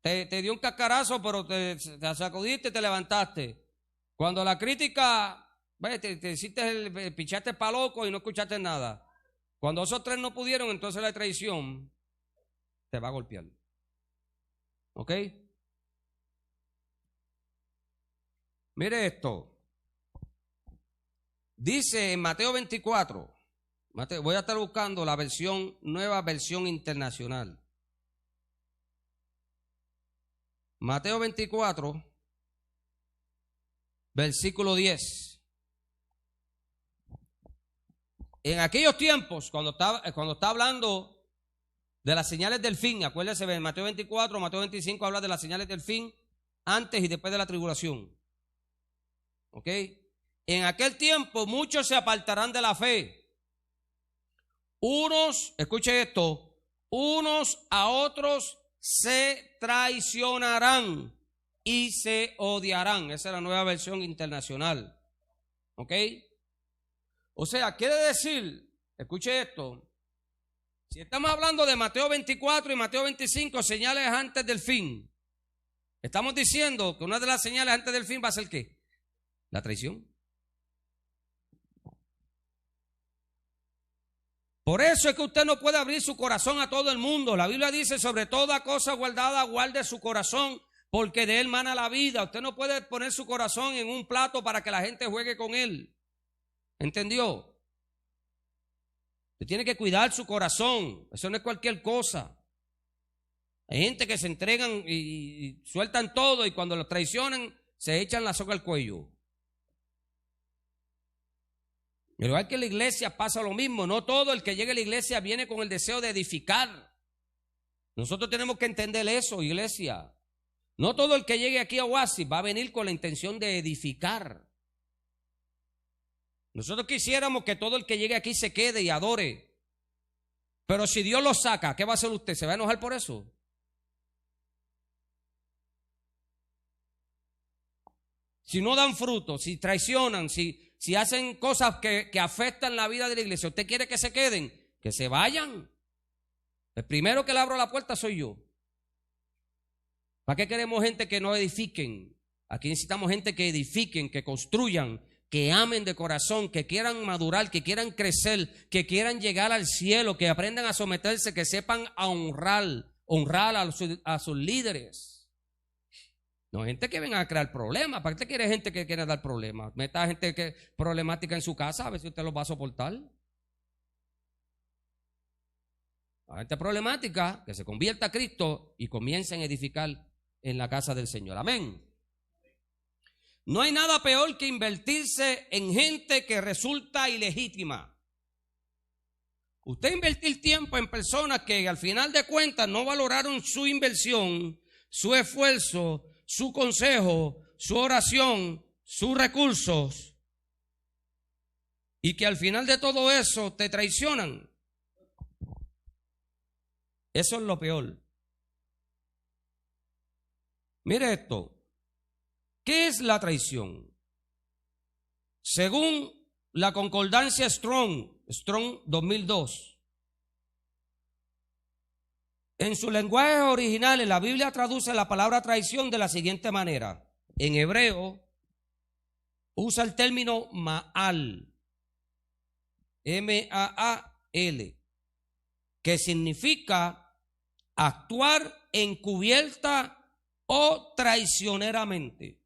te dio un cascarazo, pero te sacudiste y te levantaste. Cuando la crítica, te hiciste pichaste pa' loco y no escuchaste nada. Cuando esos tres no pudieron, entonces la traición te va a golpear. ¿Ok? Mire esto. Dice en Mateo 24. Voy a estar buscando la nueva versión internacional. Mateo 24, versículo 10. En aquellos tiempos, cuando está hablando de las señales del fin, acuérdense, en Mateo 24, Mateo 25 habla de las señales del fin antes y después de la tribulación. ¿Ok? En aquel tiempo muchos se apartarán de la fe. Unos, escuche esto, unos a otros se traicionarán y se odiarán. Esa es la nueva versión internacional. ¿Ok? O sea, quiere decir, escuche esto, si estamos hablando de Mateo 24 y Mateo 25, señales antes del fin, estamos diciendo que una de las señales antes del fin va a ser ¿qué? La traición. Por eso es que usted no puede abrir su corazón a todo el mundo. La Biblia dice, sobre toda cosa guardada, guarde su corazón, porque de él mana la vida. Usted no puede poner su corazón en un plato para que la gente juegue con él. ¿Entendió? Usted tiene que cuidar su corazón. Eso no es cualquier cosa. Hay gente que se entregan y sueltan todo y cuando los traicionan se echan la soga al cuello. Al igual que en la iglesia pasa lo mismo. No todo el que llega a la iglesia viene con el deseo de edificar. Nosotros tenemos que entender eso, iglesia. No todo el que llegue aquí a Oasis va a venir con la intención de edificar. Nosotros quisiéramos que todo el que llegue aquí se quede y adore. Pero si Dios lo saca, ¿qué va a hacer usted? ¿Se va a enojar por eso? Si no dan fruto, si traicionan, si hacen cosas que afectan la vida de la iglesia, ¿usted quiere que se queden? Que se vayan. El primero que le abro la puerta soy yo. ¿Para qué queremos gente que no edifiquen? Aquí necesitamos gente que edifiquen, que construyan, que amen de corazón, que quieran madurar, que quieran crecer, que quieran llegar al cielo, que aprendan a someterse, que sepan a honrar a sus líderes. No gente que venga a crear problemas. ¿Para qué quiere gente que quiera dar problemas? Meta gente que problemática en su casa, a ver si usted los va a soportar. La gente problemática que se convierta a Cristo y comiencen a edificar en la casa del Señor. Amén. No hay nada peor que invertirse en gente que resulta ilegítima. Usted invertir tiempo en personas que al final de cuentas no valoraron su inversión, su esfuerzo, su consejo, su oración, sus recursos, y que al final de todo eso te traicionan. Eso es lo peor. Mire esto. ¿Qué es la traición? Según la concordancia Strong 2002, en su lenguaje original, la Biblia traduce la palabra traición de la siguiente manera. En hebreo usa el término ma'al, M-A-A-L, que significa actuar encubierta o traicioneramente.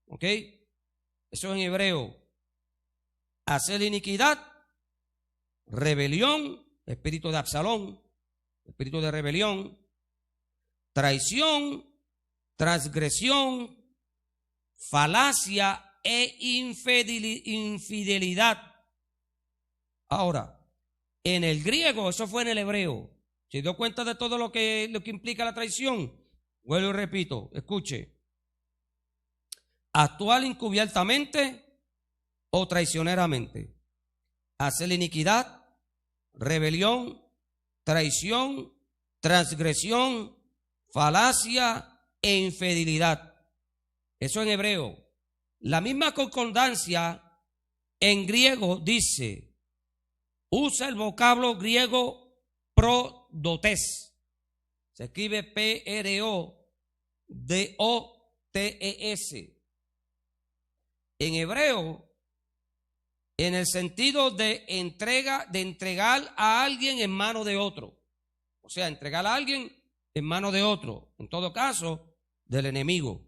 ¿Ok? Eso en hebreo. Hacer iniquidad, rebelión, espíritu de Absalón, espíritu de rebelión, traición, transgresión, falacia e infidelidad. Ahora, en el griego, eso fue en el hebreo. ¿Se dio cuenta de todo lo que implica la traición? Vuelvo y repito, escuche. Actuar encubiertamente o traicioneramente. Hacer iniquidad, rebelión, traición, transgresión, falacia e infidelidad. Eso en hebreo. La misma concordancia en griego dice, usa el vocablo griego prodotes. Se escribe P-R-O-D-O-T-E-S. En hebreo, en el sentido de entregar a alguien en mano de otro. O sea, entregar a alguien en mano de otro. En todo caso, del enemigo.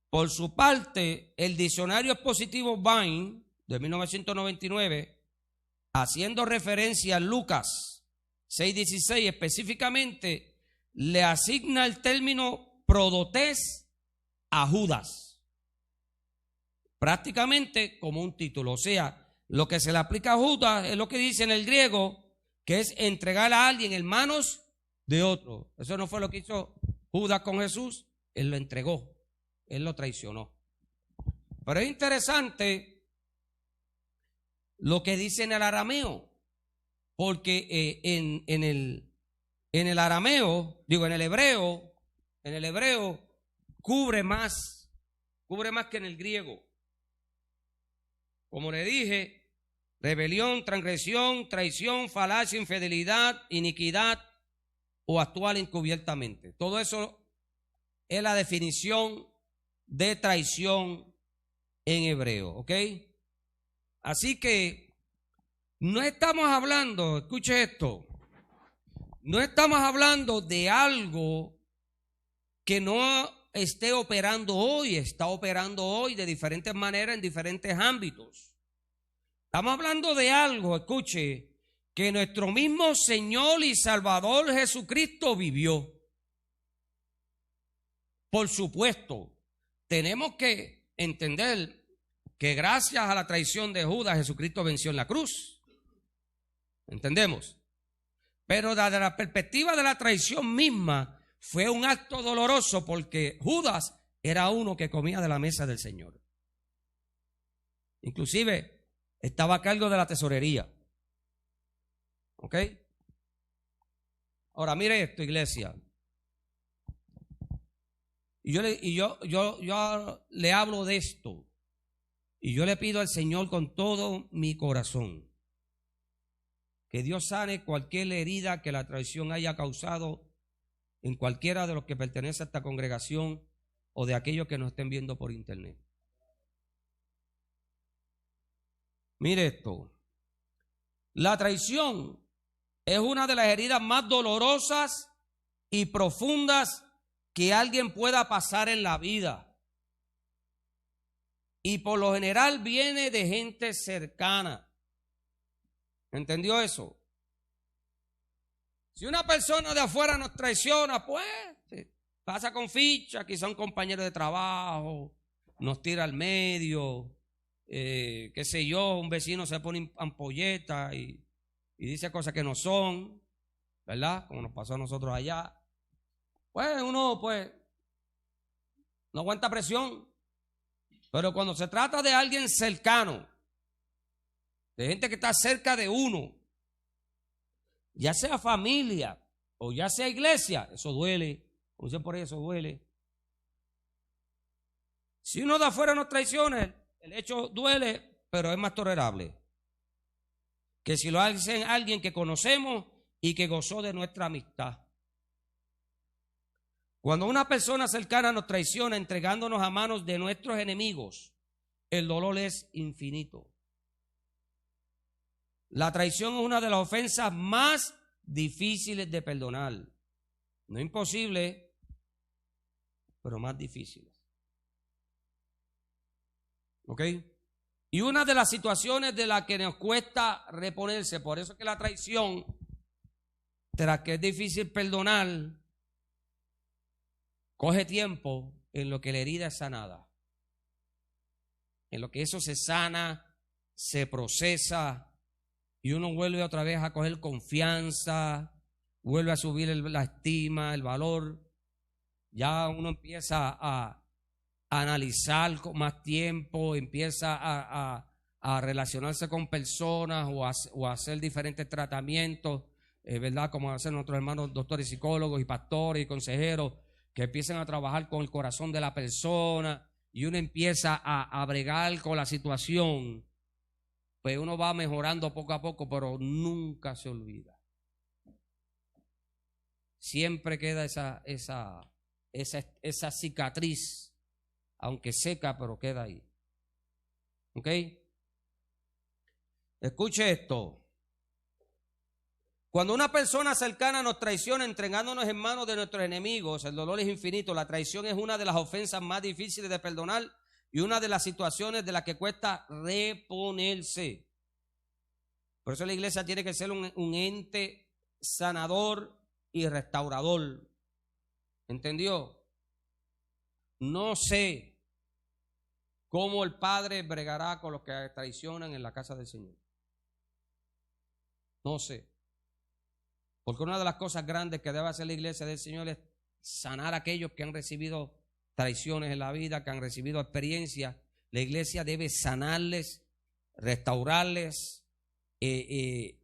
Por su parte, el diccionario expositivo Vine de 1999, haciendo referencia a Lucas 6:16, específicamente le asigna el término prodotes a Judas. Prácticamente como un título. O sea, lo que se le aplica a Judas es lo que dice en el griego, que es entregar a alguien en manos de otro. Eso no fue lo que hizo Judas con Jesús. Él lo entregó. Él lo traicionó. Pero es interesante lo que dice en el arameo. Porque en el arameo, digo, en el hebreo cubre más que en el griego. Como le dije, rebelión, transgresión, traición, falacia, infidelidad, iniquidad o actuar encubiertamente. Todo eso es la definición de traición en hebreo, ¿ok? Así que no estamos hablando, escuche esto, no estamos hablando de algo que no esté operando hoy, está operando hoy de diferentes maneras en diferentes ámbitos. Estamos hablando de algo, escuche, que nuestro mismo Señor y Salvador Jesucristo vivió. Por supuesto, tenemos que entender que gracias a la traición de Judas, Jesucristo venció en la cruz. ¿Entendemos? Pero desde la perspectiva de la traición misma, fue un acto doloroso porque Judas era uno que comía de la mesa del Señor. Inclusive estaba a cargo de la tesorería. ¿Ok? Ahora mire esto, iglesia. Y yo le hablo de esto. Y yo le pido al Señor con todo mi corazón que Dios sane cualquier herida que la traición haya causado en cualquiera de los que pertenece a esta congregación o de aquellos que nos estén viendo por internet. Mire esto. La traición es una de las heridas más dolorosas y profundas que alguien pueda pasar en la vida. Y por lo general viene de gente cercana. ¿Entendió eso? Si una persona de afuera nos traiciona, pues pasa con ficha, quizá un compañero de trabajo, nos tira al medio, qué sé yo, un vecino se pone ampolleta y dice cosas que no son, ¿verdad? Como nos pasó a nosotros allá. Pues uno no aguanta presión. Pero cuando se trata de alguien cercano, de gente que está cerca de uno, ya sea familia o ya sea iglesia, eso duele. Como dicen por ahí, eso duele. Si uno de afuera nos traiciona, el hecho duele, pero es más tolerable que si lo hace alguien que conocemos y que gozó de nuestra amistad. Cuando una persona cercana nos traiciona entregándonos a manos de nuestros enemigos, el dolor es infinito. La traición es una de las ofensas más difíciles de perdonar. No imposible, pero más difíciles. ¿Ok? Y una de las situaciones de las que nos cuesta reponerse, por eso es que la traición, tras que es difícil perdonar, coge tiempo en lo que la herida es sanada. En lo que eso se sana, se procesa y uno vuelve otra vez a coger confianza, vuelve a subir la estima, el valor. Ya uno empieza a analizar con más tiempo, empieza a relacionarse con personas o a hacer diferentes tratamientos, ¿verdad? Como hacen nuestros hermanos doctores, psicólogos y pastores y consejeros, que empiezan a trabajar con el corazón de la persona y uno empieza a bregar con la situación, pues uno va mejorando poco a poco, pero nunca se olvida. Siempre queda esa cicatriz, aunque seca, pero queda ahí. ¿Ok? Escuche esto. Cuando una persona cercana nos traiciona entregándonos en manos de nuestros enemigos, el dolor es infinito. La traición es una de las ofensas más difíciles de perdonar y una de las situaciones de las que cuesta reponerse. Por eso la iglesia tiene que ser un ente sanador y restaurador. ¿Entendió? No sé cómo el Padre bregará con los que traicionan en la casa del Señor. No sé. Porque una de las cosas grandes que debe hacer la iglesia del Señor es sanar a aquellos que han recibido traiciones en la vida, que han recibido experiencias. La iglesia debe sanarles, restaurarles e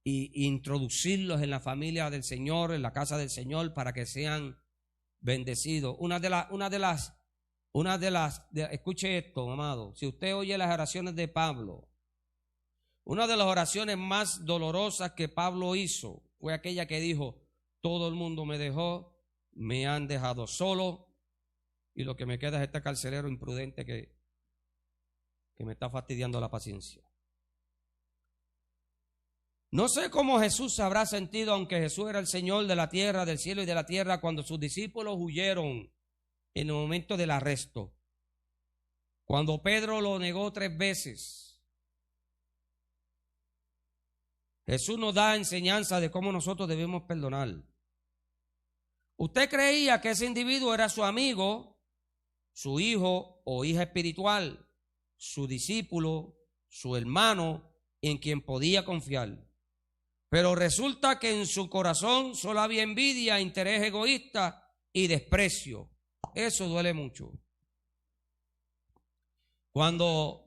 introducirlos en la familia del Señor, en la casa del Señor, para que sean bendecidos. Escuche esto, amado. Si usted oye las oraciones de Pablo, una de las oraciones más dolorosas que Pablo hizo fue aquella que dijo: todo el mundo me dejó, me han dejado solo y lo que me queda es este carcelero imprudente que me está fastidiando la paciencia. No sé cómo Jesús se habrá sentido, aunque Jesús era el Señor de la tierra, del cielo y de la tierra, cuando sus discípulos huyeron en el momento del arresto. Cuando Pedro lo negó 3 veces. Jesús nos da enseñanza de cómo nosotros debemos perdonar. Usted creía que ese individuo era su amigo, su hijo o hija espiritual, su discípulo, su hermano, en quien podía confiar. Pero resulta que en su corazón solo había envidia, interés egoísta y desprecio. Eso duele mucho. Cuando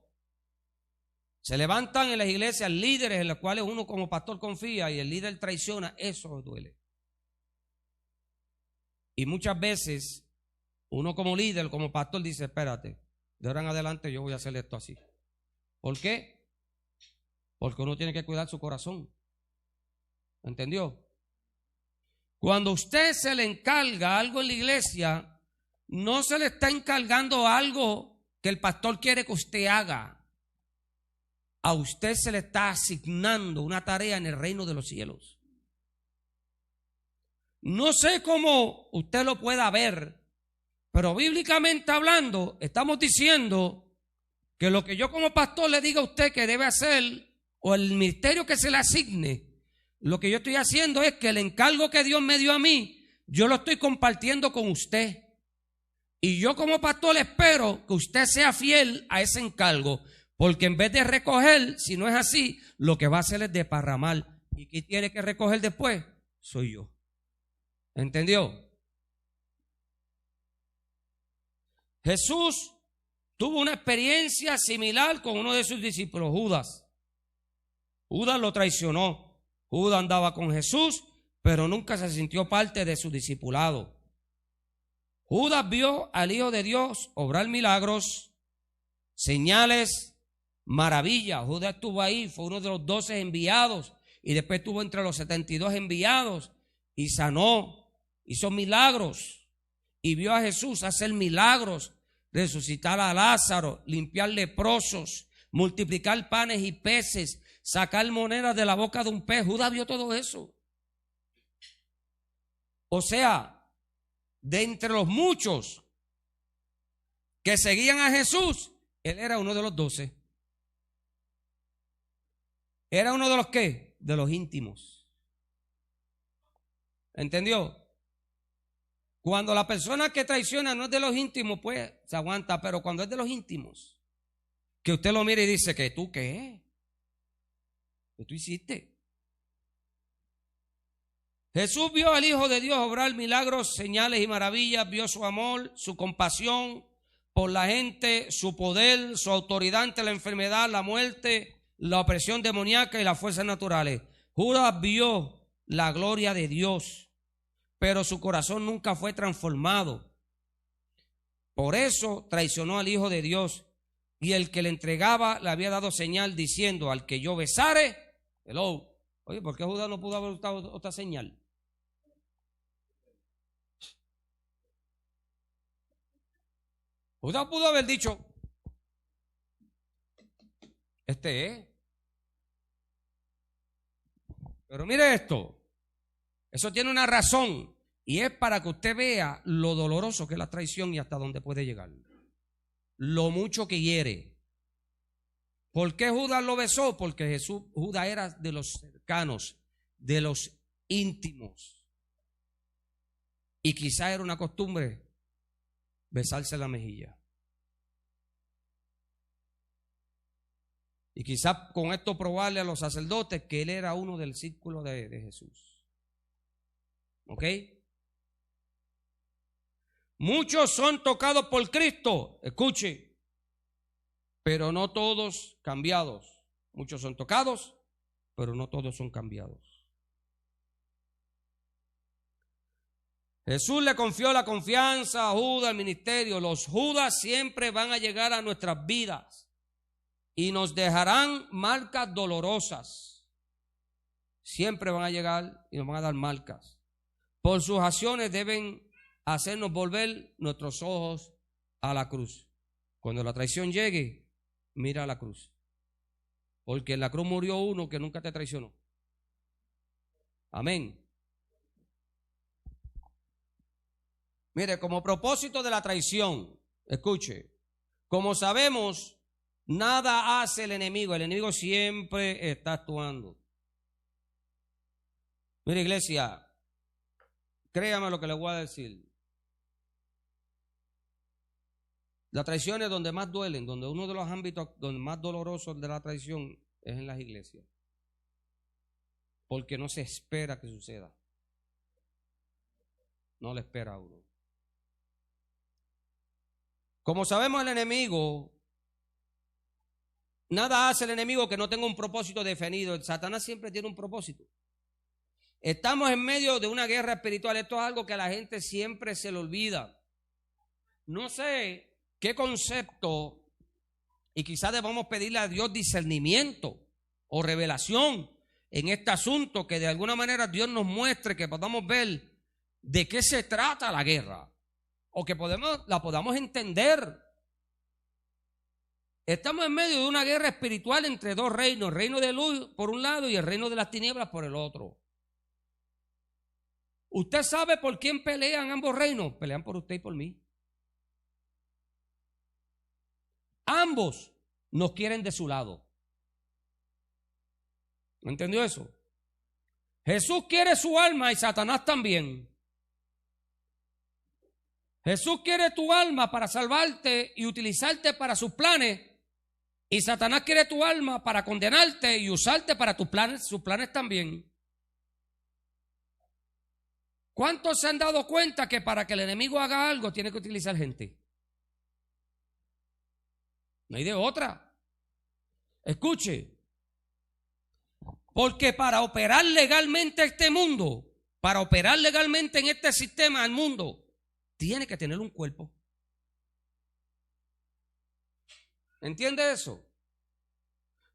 Se levantan en las iglesias líderes en los cuales uno como pastor confía y el líder traiciona. Eso duele. Y muchas veces uno como líder, como pastor dice, espérate, de ahora en adelante yo voy a hacer esto así. ¿Por qué? Porque uno tiene que cuidar su corazón. ¿Entendió? Cuando usted se le encarga algo en la iglesia, no se le está encargando algo que el pastor quiere que usted haga. A usted se le está asignando una tarea en el reino de los cielos. No sé cómo usted lo pueda ver, pero bíblicamente hablando, estamos diciendo que lo que yo como pastor le diga a usted que debe hacer, o el ministerio que se le asigne, lo que yo estoy haciendo es que el encargo que Dios me dio a mí, yo lo estoy compartiendo con usted. Y yo como pastor espero que usted sea fiel a ese encargo, porque en vez de recoger, si no es así, lo que va a hacer es desparramar. ¿Y quién tiene que recoger después? Soy yo. ¿Entendió? Jesús tuvo una experiencia similar con uno de sus discípulos, Judas. Judas lo traicionó. Judas andaba con Jesús, pero nunca se sintió parte de su discipulado. Judas vio al Hijo de Dios obrar milagros, señales, maravillas. Judas estuvo ahí, fue uno de los 12 enviados y después estuvo entre los 72 enviados y sanó, hizo milagros y vio a Jesús hacer milagros, resucitar a Lázaro, limpiar leprosos, multiplicar panes y peces, sacar monedas de la boca de un pez. Judas vio todo eso. O sea, de entre los muchos que seguían a Jesús, él era uno de los 12. Era uno de los ¿qué? De los íntimos. ¿Entendió? Cuando la persona que traiciona no es de los íntimos, pues se aguanta, pero cuando es de los íntimos, que usted lo mire y dice, ¿que tú qué? ¿Qué tú hiciste? Jesús vio al Hijo de Dios obrar milagros, señales y maravillas, vio su amor, su compasión por la gente, su poder, su autoridad ante la enfermedad, la muerte, la opresión demoníaca y las fuerzas naturales. Judas vio la gloria de Dios, pero su corazón nunca fue transformado. Por eso traicionó al Hijo de Dios, y el que le entregaba le había dado señal diciendo, al que yo besare, hello. Oye, ¿por qué Judas no pudo haber usado otra señal? Judas pudo haber dicho, este es. Pero mire esto, eso tiene una razón y es para que usted vea lo doloroso que es la traición y hasta dónde puede llegar. Lo mucho que hiere. ¿Por qué Judas lo besó? Porque Judas era de los cercanos, de los íntimos. Y quizá era una costumbre besarse la mejilla. Y quizá con esto probarle a los sacerdotes que él era uno del círculo de Jesús. ¿Ok? Muchos son tocados por Cristo, escuche, pero no todos cambiados. Muchos son tocados, pero no todos son cambiados. Jesús le confió la confianza a Judas, el ministerio. Los Judas siempre van a llegar a nuestras vidas y nos dejarán marcas dolorosas. Siempre van a llegar y nos van a dar marcas. Por sus acciones deben hacernos volver nuestros ojos a la cruz. Cuando la traición llegue, mira a la cruz. Porque en la cruz murió uno que nunca te traicionó. Amén. Mire, como propósito de la traición, escuche, como sabemos, nada hace el enemigo siempre está actuando. Mire, iglesia, créame lo que le voy a decir. La traición es donde más duelen, donde uno de los ámbitos donde más dolorosos de la traición es en las iglesias. Porque no se espera que suceda. No le espera a uno. Como sabemos, el enemigo Nada hace el enemigo que no tenga un propósito definido. El Satanás siempre tiene un propósito. Estamos en medio de una guerra espiritual. Esto es algo que a la gente siempre se le olvida. No sé qué concepto, y quizás debamos pedirle a Dios discernimiento o revelación en este asunto, que de alguna manera Dios nos muestre, que podamos ver de qué se trata la guerra, o que la podamos entender. Estamos en medio de una guerra espiritual entre dos reinos, el reino de luz por un lado y el reino de las tinieblas por el otro. ¿Usted sabe por quién pelean ambos reinos? Pelean por usted y por mí. Ambos nos quieren de su lado. ¿No entendió eso? Jesús quiere su alma y Satanás también. Jesús quiere tu alma para salvarte y utilizarte para sus planes, y Satanás quiere tu alma para condenarte y usarte para tus planes, sus planes también. ¿Cuántos se han dado cuenta que para que el enemigo haga algo tiene que utilizar gente? No hay de otra. Escuche, porque para operar legalmente este mundo, para operar legalmente en este sistema del mundo, tiene que tener un cuerpo. ¿Entiende eso?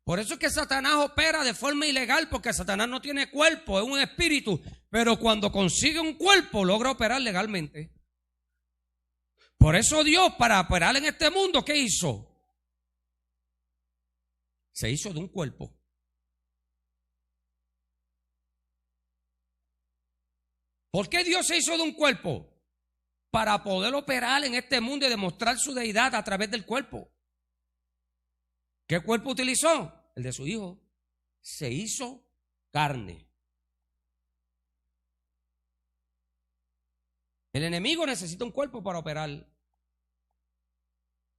Por eso es que Satanás opera de forma ilegal, porque Satanás no tiene cuerpo, es un espíritu, pero cuando consigue un cuerpo logra operar legalmente. Por eso Dios, para operar en este mundo, ¿qué hizo? Se hizo de un cuerpo. ¿Por qué Dios se hizo de un cuerpo? Para poder operar en este mundo y demostrar su deidad a través del cuerpo. ¿Qué cuerpo utilizó? El de su Hijo. Se hizo carne. El enemigo necesita un cuerpo para operar.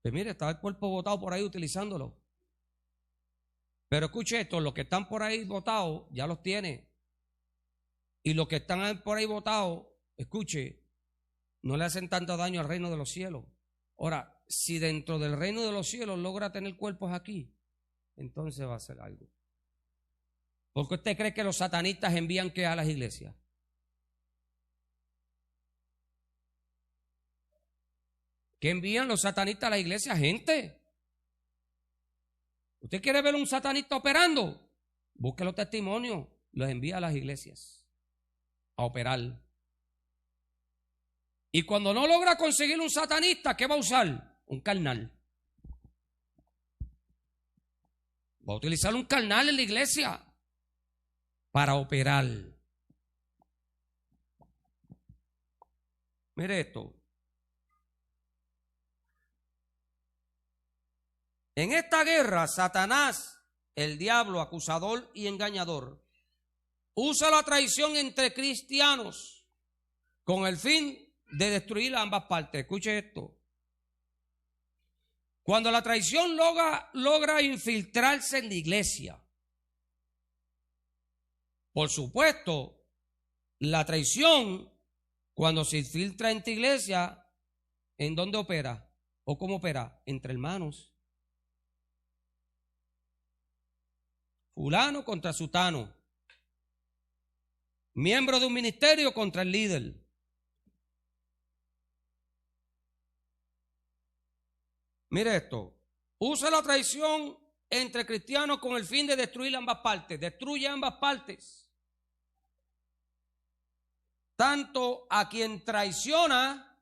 Pues mire, estaba el cuerpo botado por ahí utilizándolo. Pero escuche esto, los que están por ahí botados ya los tiene. Y los que están por ahí botados, escuche, no le hacen tanto daño al reino de los cielos. Ahora, si dentro del reino de los cielos logra tener cuerpos aquí, entonces va a hacer algo. ¿Por qué usted cree que los satanistas envían qué a las iglesias? ¿Qué envían los satanistas a la iglesia? Gente. ¿Usted quiere ver un satanista operando? Busque los testimonios, los envía a las iglesias a operar. Y cuando no logra conseguir un satanista, ¿qué va a usar? Un carnal. Va a utilizar un carnal en la iglesia para operar. Mire esto. En esta guerra, Satanás, el diablo, acusador y engañador, usa la traición entre cristianos con el fin de destruir a ambas partes. Escuche esto. Cuando la traición logra infiltrarse en la iglesia, por supuesto, la traición, cuando se infiltra en tu iglesia, ¿en dónde opera? ¿O cómo opera? Entre hermanos. Fulano contra sutano. Miembro de un ministerio contra el líder. Mire esto. Usa la traición entre cristianos con el fin de destruir ambas partes. Destruye ambas partes. Tanto a quien traiciona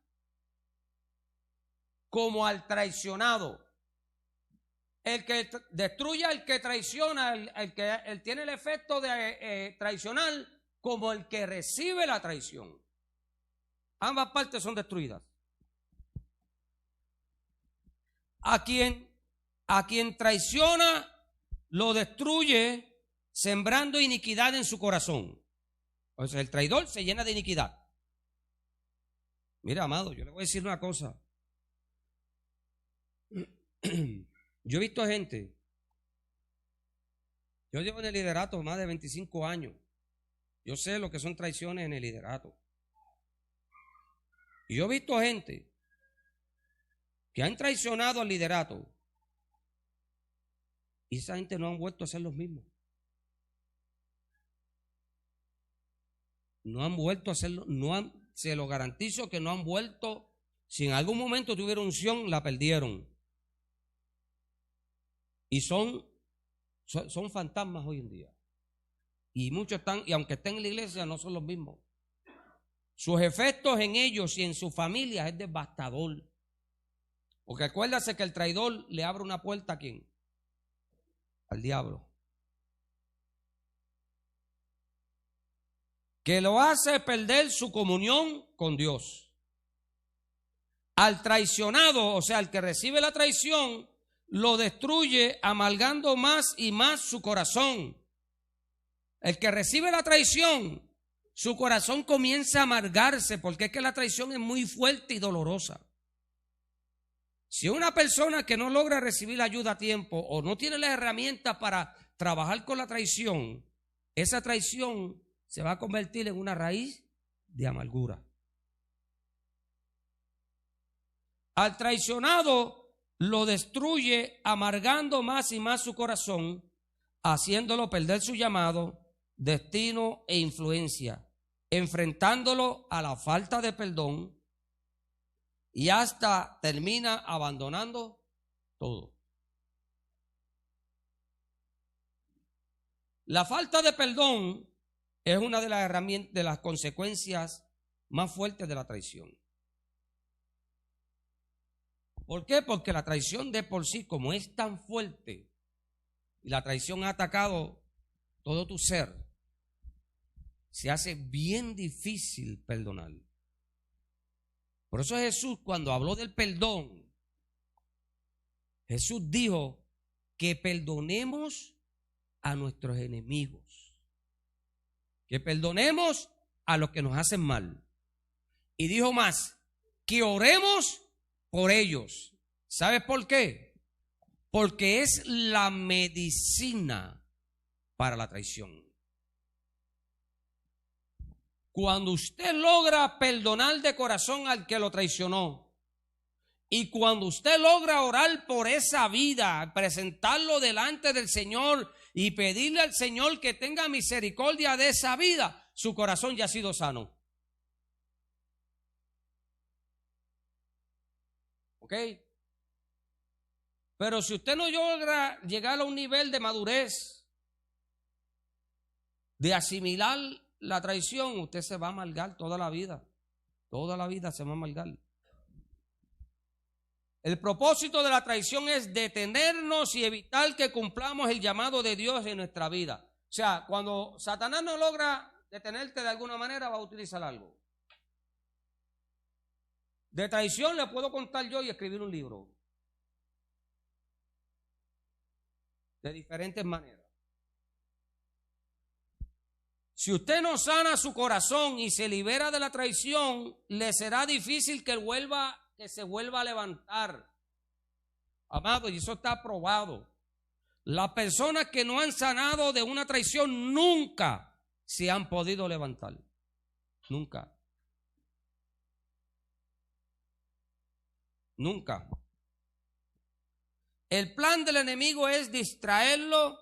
como al traicionado. El que destruye al que traiciona, el que tiene el efecto de traicionar, como el que recibe la traición. Ambas partes son destruidas. A quien traiciona, lo destruye sembrando iniquidad en su corazón. O sea, el traidor se llena de iniquidad. Mira, amado, yo le voy a decir una cosa. Yo he visto gente, yo llevo en el liderato más de 25 años, yo sé lo que son traiciones en el liderato. Y yo he visto gente que han traicionado al liderato Y esa gente no han vuelto a ser los mismos. No han vuelto a hacerlo, se lo garantizo que no han vuelto. Si en algún momento tuvieron unción, la perdieron. Y son fantasmas hoy en día. Y muchos están, y aunque estén en la iglesia, no son los mismos. Sus efectos en ellos y en sus familias es devastador. Porque acuérdase que el traidor le abre una puerta ¿a quién? Al diablo. Que lo hace perder su comunión con Dios. Al traicionado, o sea, al que recibe la traición, lo destruye amargando más y más su corazón. El que recibe la traición, su corazón comienza a amargarse porque es que la traición es muy fuerte y dolorosa. Si una persona que no logra recibir ayuda a tiempo o no tiene las herramientas para trabajar con la traición, esa traición se va a convertir en una raíz de amargura. Al traicionado lo destruye amargando más y más su corazón, haciéndolo perder su llamado, destino e influencia, enfrentándolo a la falta de perdón y hasta termina abandonando todo. La falta de perdón es una de las herramientas, de las consecuencias más fuertes de la traición. ¿Por qué? Porque la traición de por sí, como es tan fuerte, y la traición ha atacado todo tu ser, se hace bien difícil perdonar. Por eso Jesús, cuando habló del perdón, Jesús dijo que perdonemos a nuestros enemigos, que perdonemos a los que nos hacen mal. Y dijo más, que oremos por ellos. ¿Sabes por qué? Porque es la medicina para la traición. Cuando usted logra perdonar de corazón al que lo traicionó, y cuando usted logra orar por esa vida, presentarlo delante del Señor y pedirle al Señor que tenga misericordia de esa vida, su corazón ya ha sido sano. ¿Ok? Pero si usted no logra llegar a un nivel de madurez, de asimilar la traición, usted se va a amargar toda la vida. Toda la vida se va a amargar. El propósito de la traición es detenernos y evitar que cumplamos el llamado de Dios en nuestra vida. O sea, cuando Satanás no logra detenerte de alguna manera, va a utilizar algo. De traición le puedo contar yo y escribir un libro. De diferentes maneras. Si usted no sana su corazón y se libera de la traición, le será difícil que se vuelva a levantar. Amado, y eso está probado. Las personas que no han sanado de una traición nunca se han podido levantar. Nunca. Nunca. El plan del enemigo es distraerlo,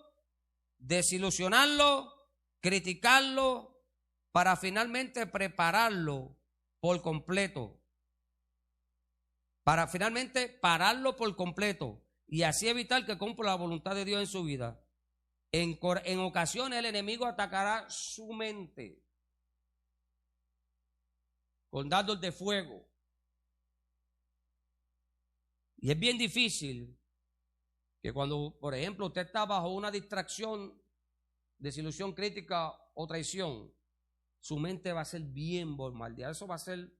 desilusionarlo, criticarlo, para finalmente prepararlo por completo. Para finalmente pararlo por completo y así evitar que cumpla la voluntad de Dios en su vida. En ocasiones el enemigo atacará su mente con dardos de fuego. Y es bien difícil que cuando, por ejemplo, usted está bajo una distracción, desilusión, crítica o traición, su mente va a ser bien bombardeada. Eso va a ser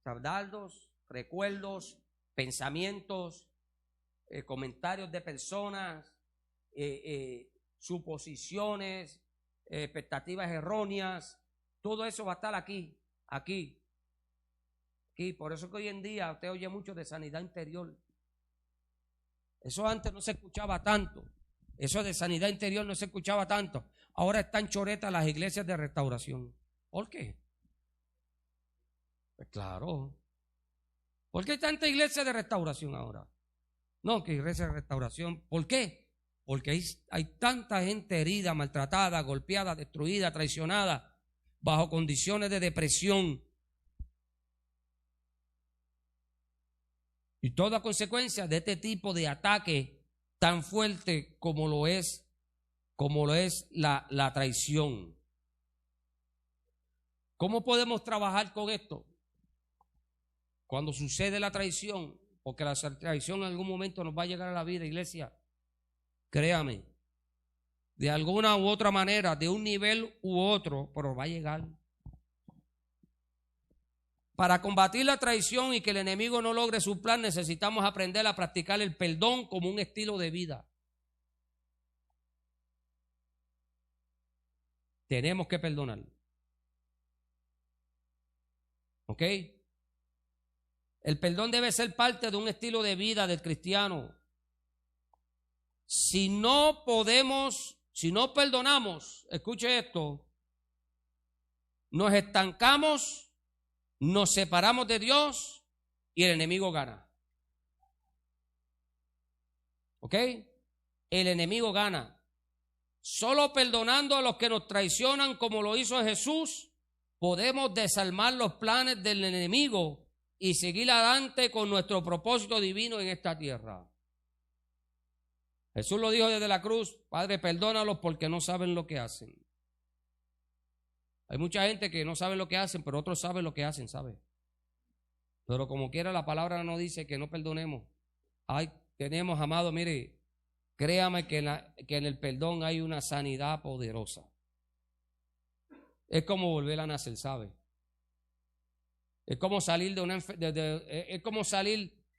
dardos, recuerdos, pensamientos, comentarios de personas, suposiciones, expectativas erróneas. Todo eso va a estar aquí. Por eso que hoy en día usted oye mucho de sanidad interior. Eso antes no se escuchaba tanto. Eso de sanidad interior no se escuchaba tanto. Ahora están choretas las iglesias de restauración. ¿Por qué? Pues claro. ¿Por qué hay tanta iglesia de restauración ahora? No, que iglesia de restauración. ¿Por qué? Porque hay tanta gente herida, maltratada, golpeada, destruida, traicionada, bajo condiciones de depresión. Y toda consecuencia de este tipo de ataque tan fuerte como lo es la traición. ¿Cómo podemos trabajar con esto? Cuando sucede la traición, porque la traición en algún momento nos va a llegar a la vida, iglesia. Créame, de alguna u otra manera, de un nivel u otro, pero va a llegar. Para combatir la traición y que el enemigo no logre su plan, necesitamos aprender a practicar el perdón como un estilo de vida. Tenemos que perdonar. ¿Ok? El perdón debe ser parte de un estilo de vida del cristiano. Si no perdonamos, escuche esto, nos estancamos, nos separamos de Dios y el enemigo gana. ¿Ok? El enemigo gana. Solo perdonando a los que nos traicionan como lo hizo Jesús, podemos desarmar los planes del enemigo y seguir adelante con nuestro propósito divino en esta tierra. Jesús lo dijo desde la cruz: Padre, perdónalos porque no saben lo que hacen. Hay mucha gente que no sabe lo que hacen, pero otros saben lo que hacen, ¿sabe? Pero como quiera, la palabra no dice que no perdonemos. Tenemos, amado, mire, créame que en el perdón hay una sanidad poderosa. Es como volver a nacer, ¿sabe? Es como salir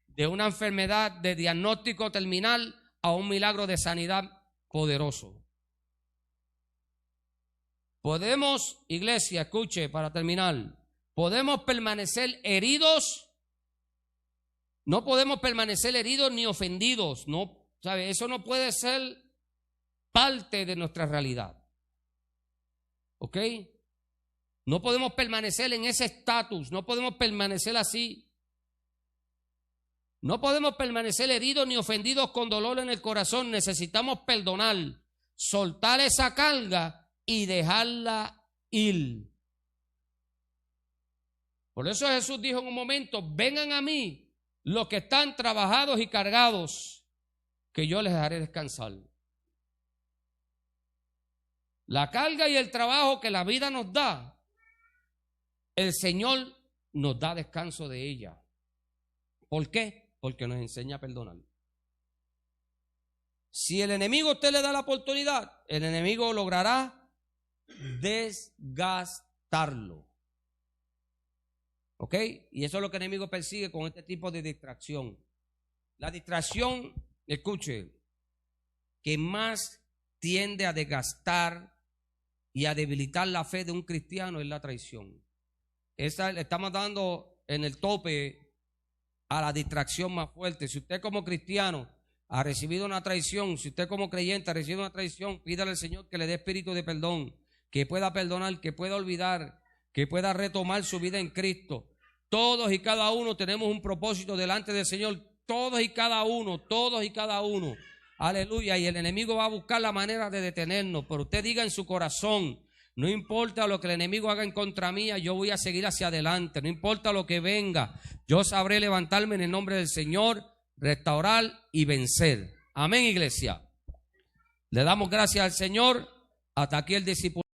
de una enfermedad de diagnóstico terminal a un milagro de sanidad poderoso. Podemos, iglesia, escuche para terminar, podemos permanecer heridos, no podemos permanecer heridos ni ofendidos, no, ¿sabe? Eso no puede ser parte de nuestra realidad. ¿Ok? No podemos permanecer en ese estatus, no podemos permanecer así. No podemos permanecer heridos ni ofendidos con dolor en el corazón. Necesitamos perdonar, soltar esa carga y dejarla ir. Por eso Jesús dijo en un momento: vengan a mí los que están trabajados y cargados, que yo les haré descansar. La carga y el trabajo que la vida nos da, el Señor nos da descanso de ella. ¿Por qué? Porque nos enseña a perdonar. Si el enemigo a usted le da la oportunidad, el enemigo logrará desgastarlo. ¿Ok? Y eso es lo que el enemigo persigue con este tipo de distracción. La distracción, escuche, que más tiende a desgastar y a debilitar la fe de un cristiano es la traición. Esa le estamos dando en el tope a la distracción más fuerte. Si usted como cristiano ha recibido una traición, si usted como creyente ha recibido una traición, pídale al Señor que le dé espíritu de perdón, que pueda perdonar, que pueda olvidar, que pueda retomar su vida en Cristo. Todos y cada uno tenemos un propósito delante del Señor, todos y cada uno. Aleluya. Y el enemigo va a buscar la manera de detenernos, pero usted diga en su corazón: no importa lo que el enemigo haga en contra mía, yo voy a seguir hacia adelante. No importa lo que venga, yo sabré levantarme en el nombre del Señor, restaurar y vencer. Amén, iglesia. Le damos gracias al Señor. Hasta aquí el discipulado.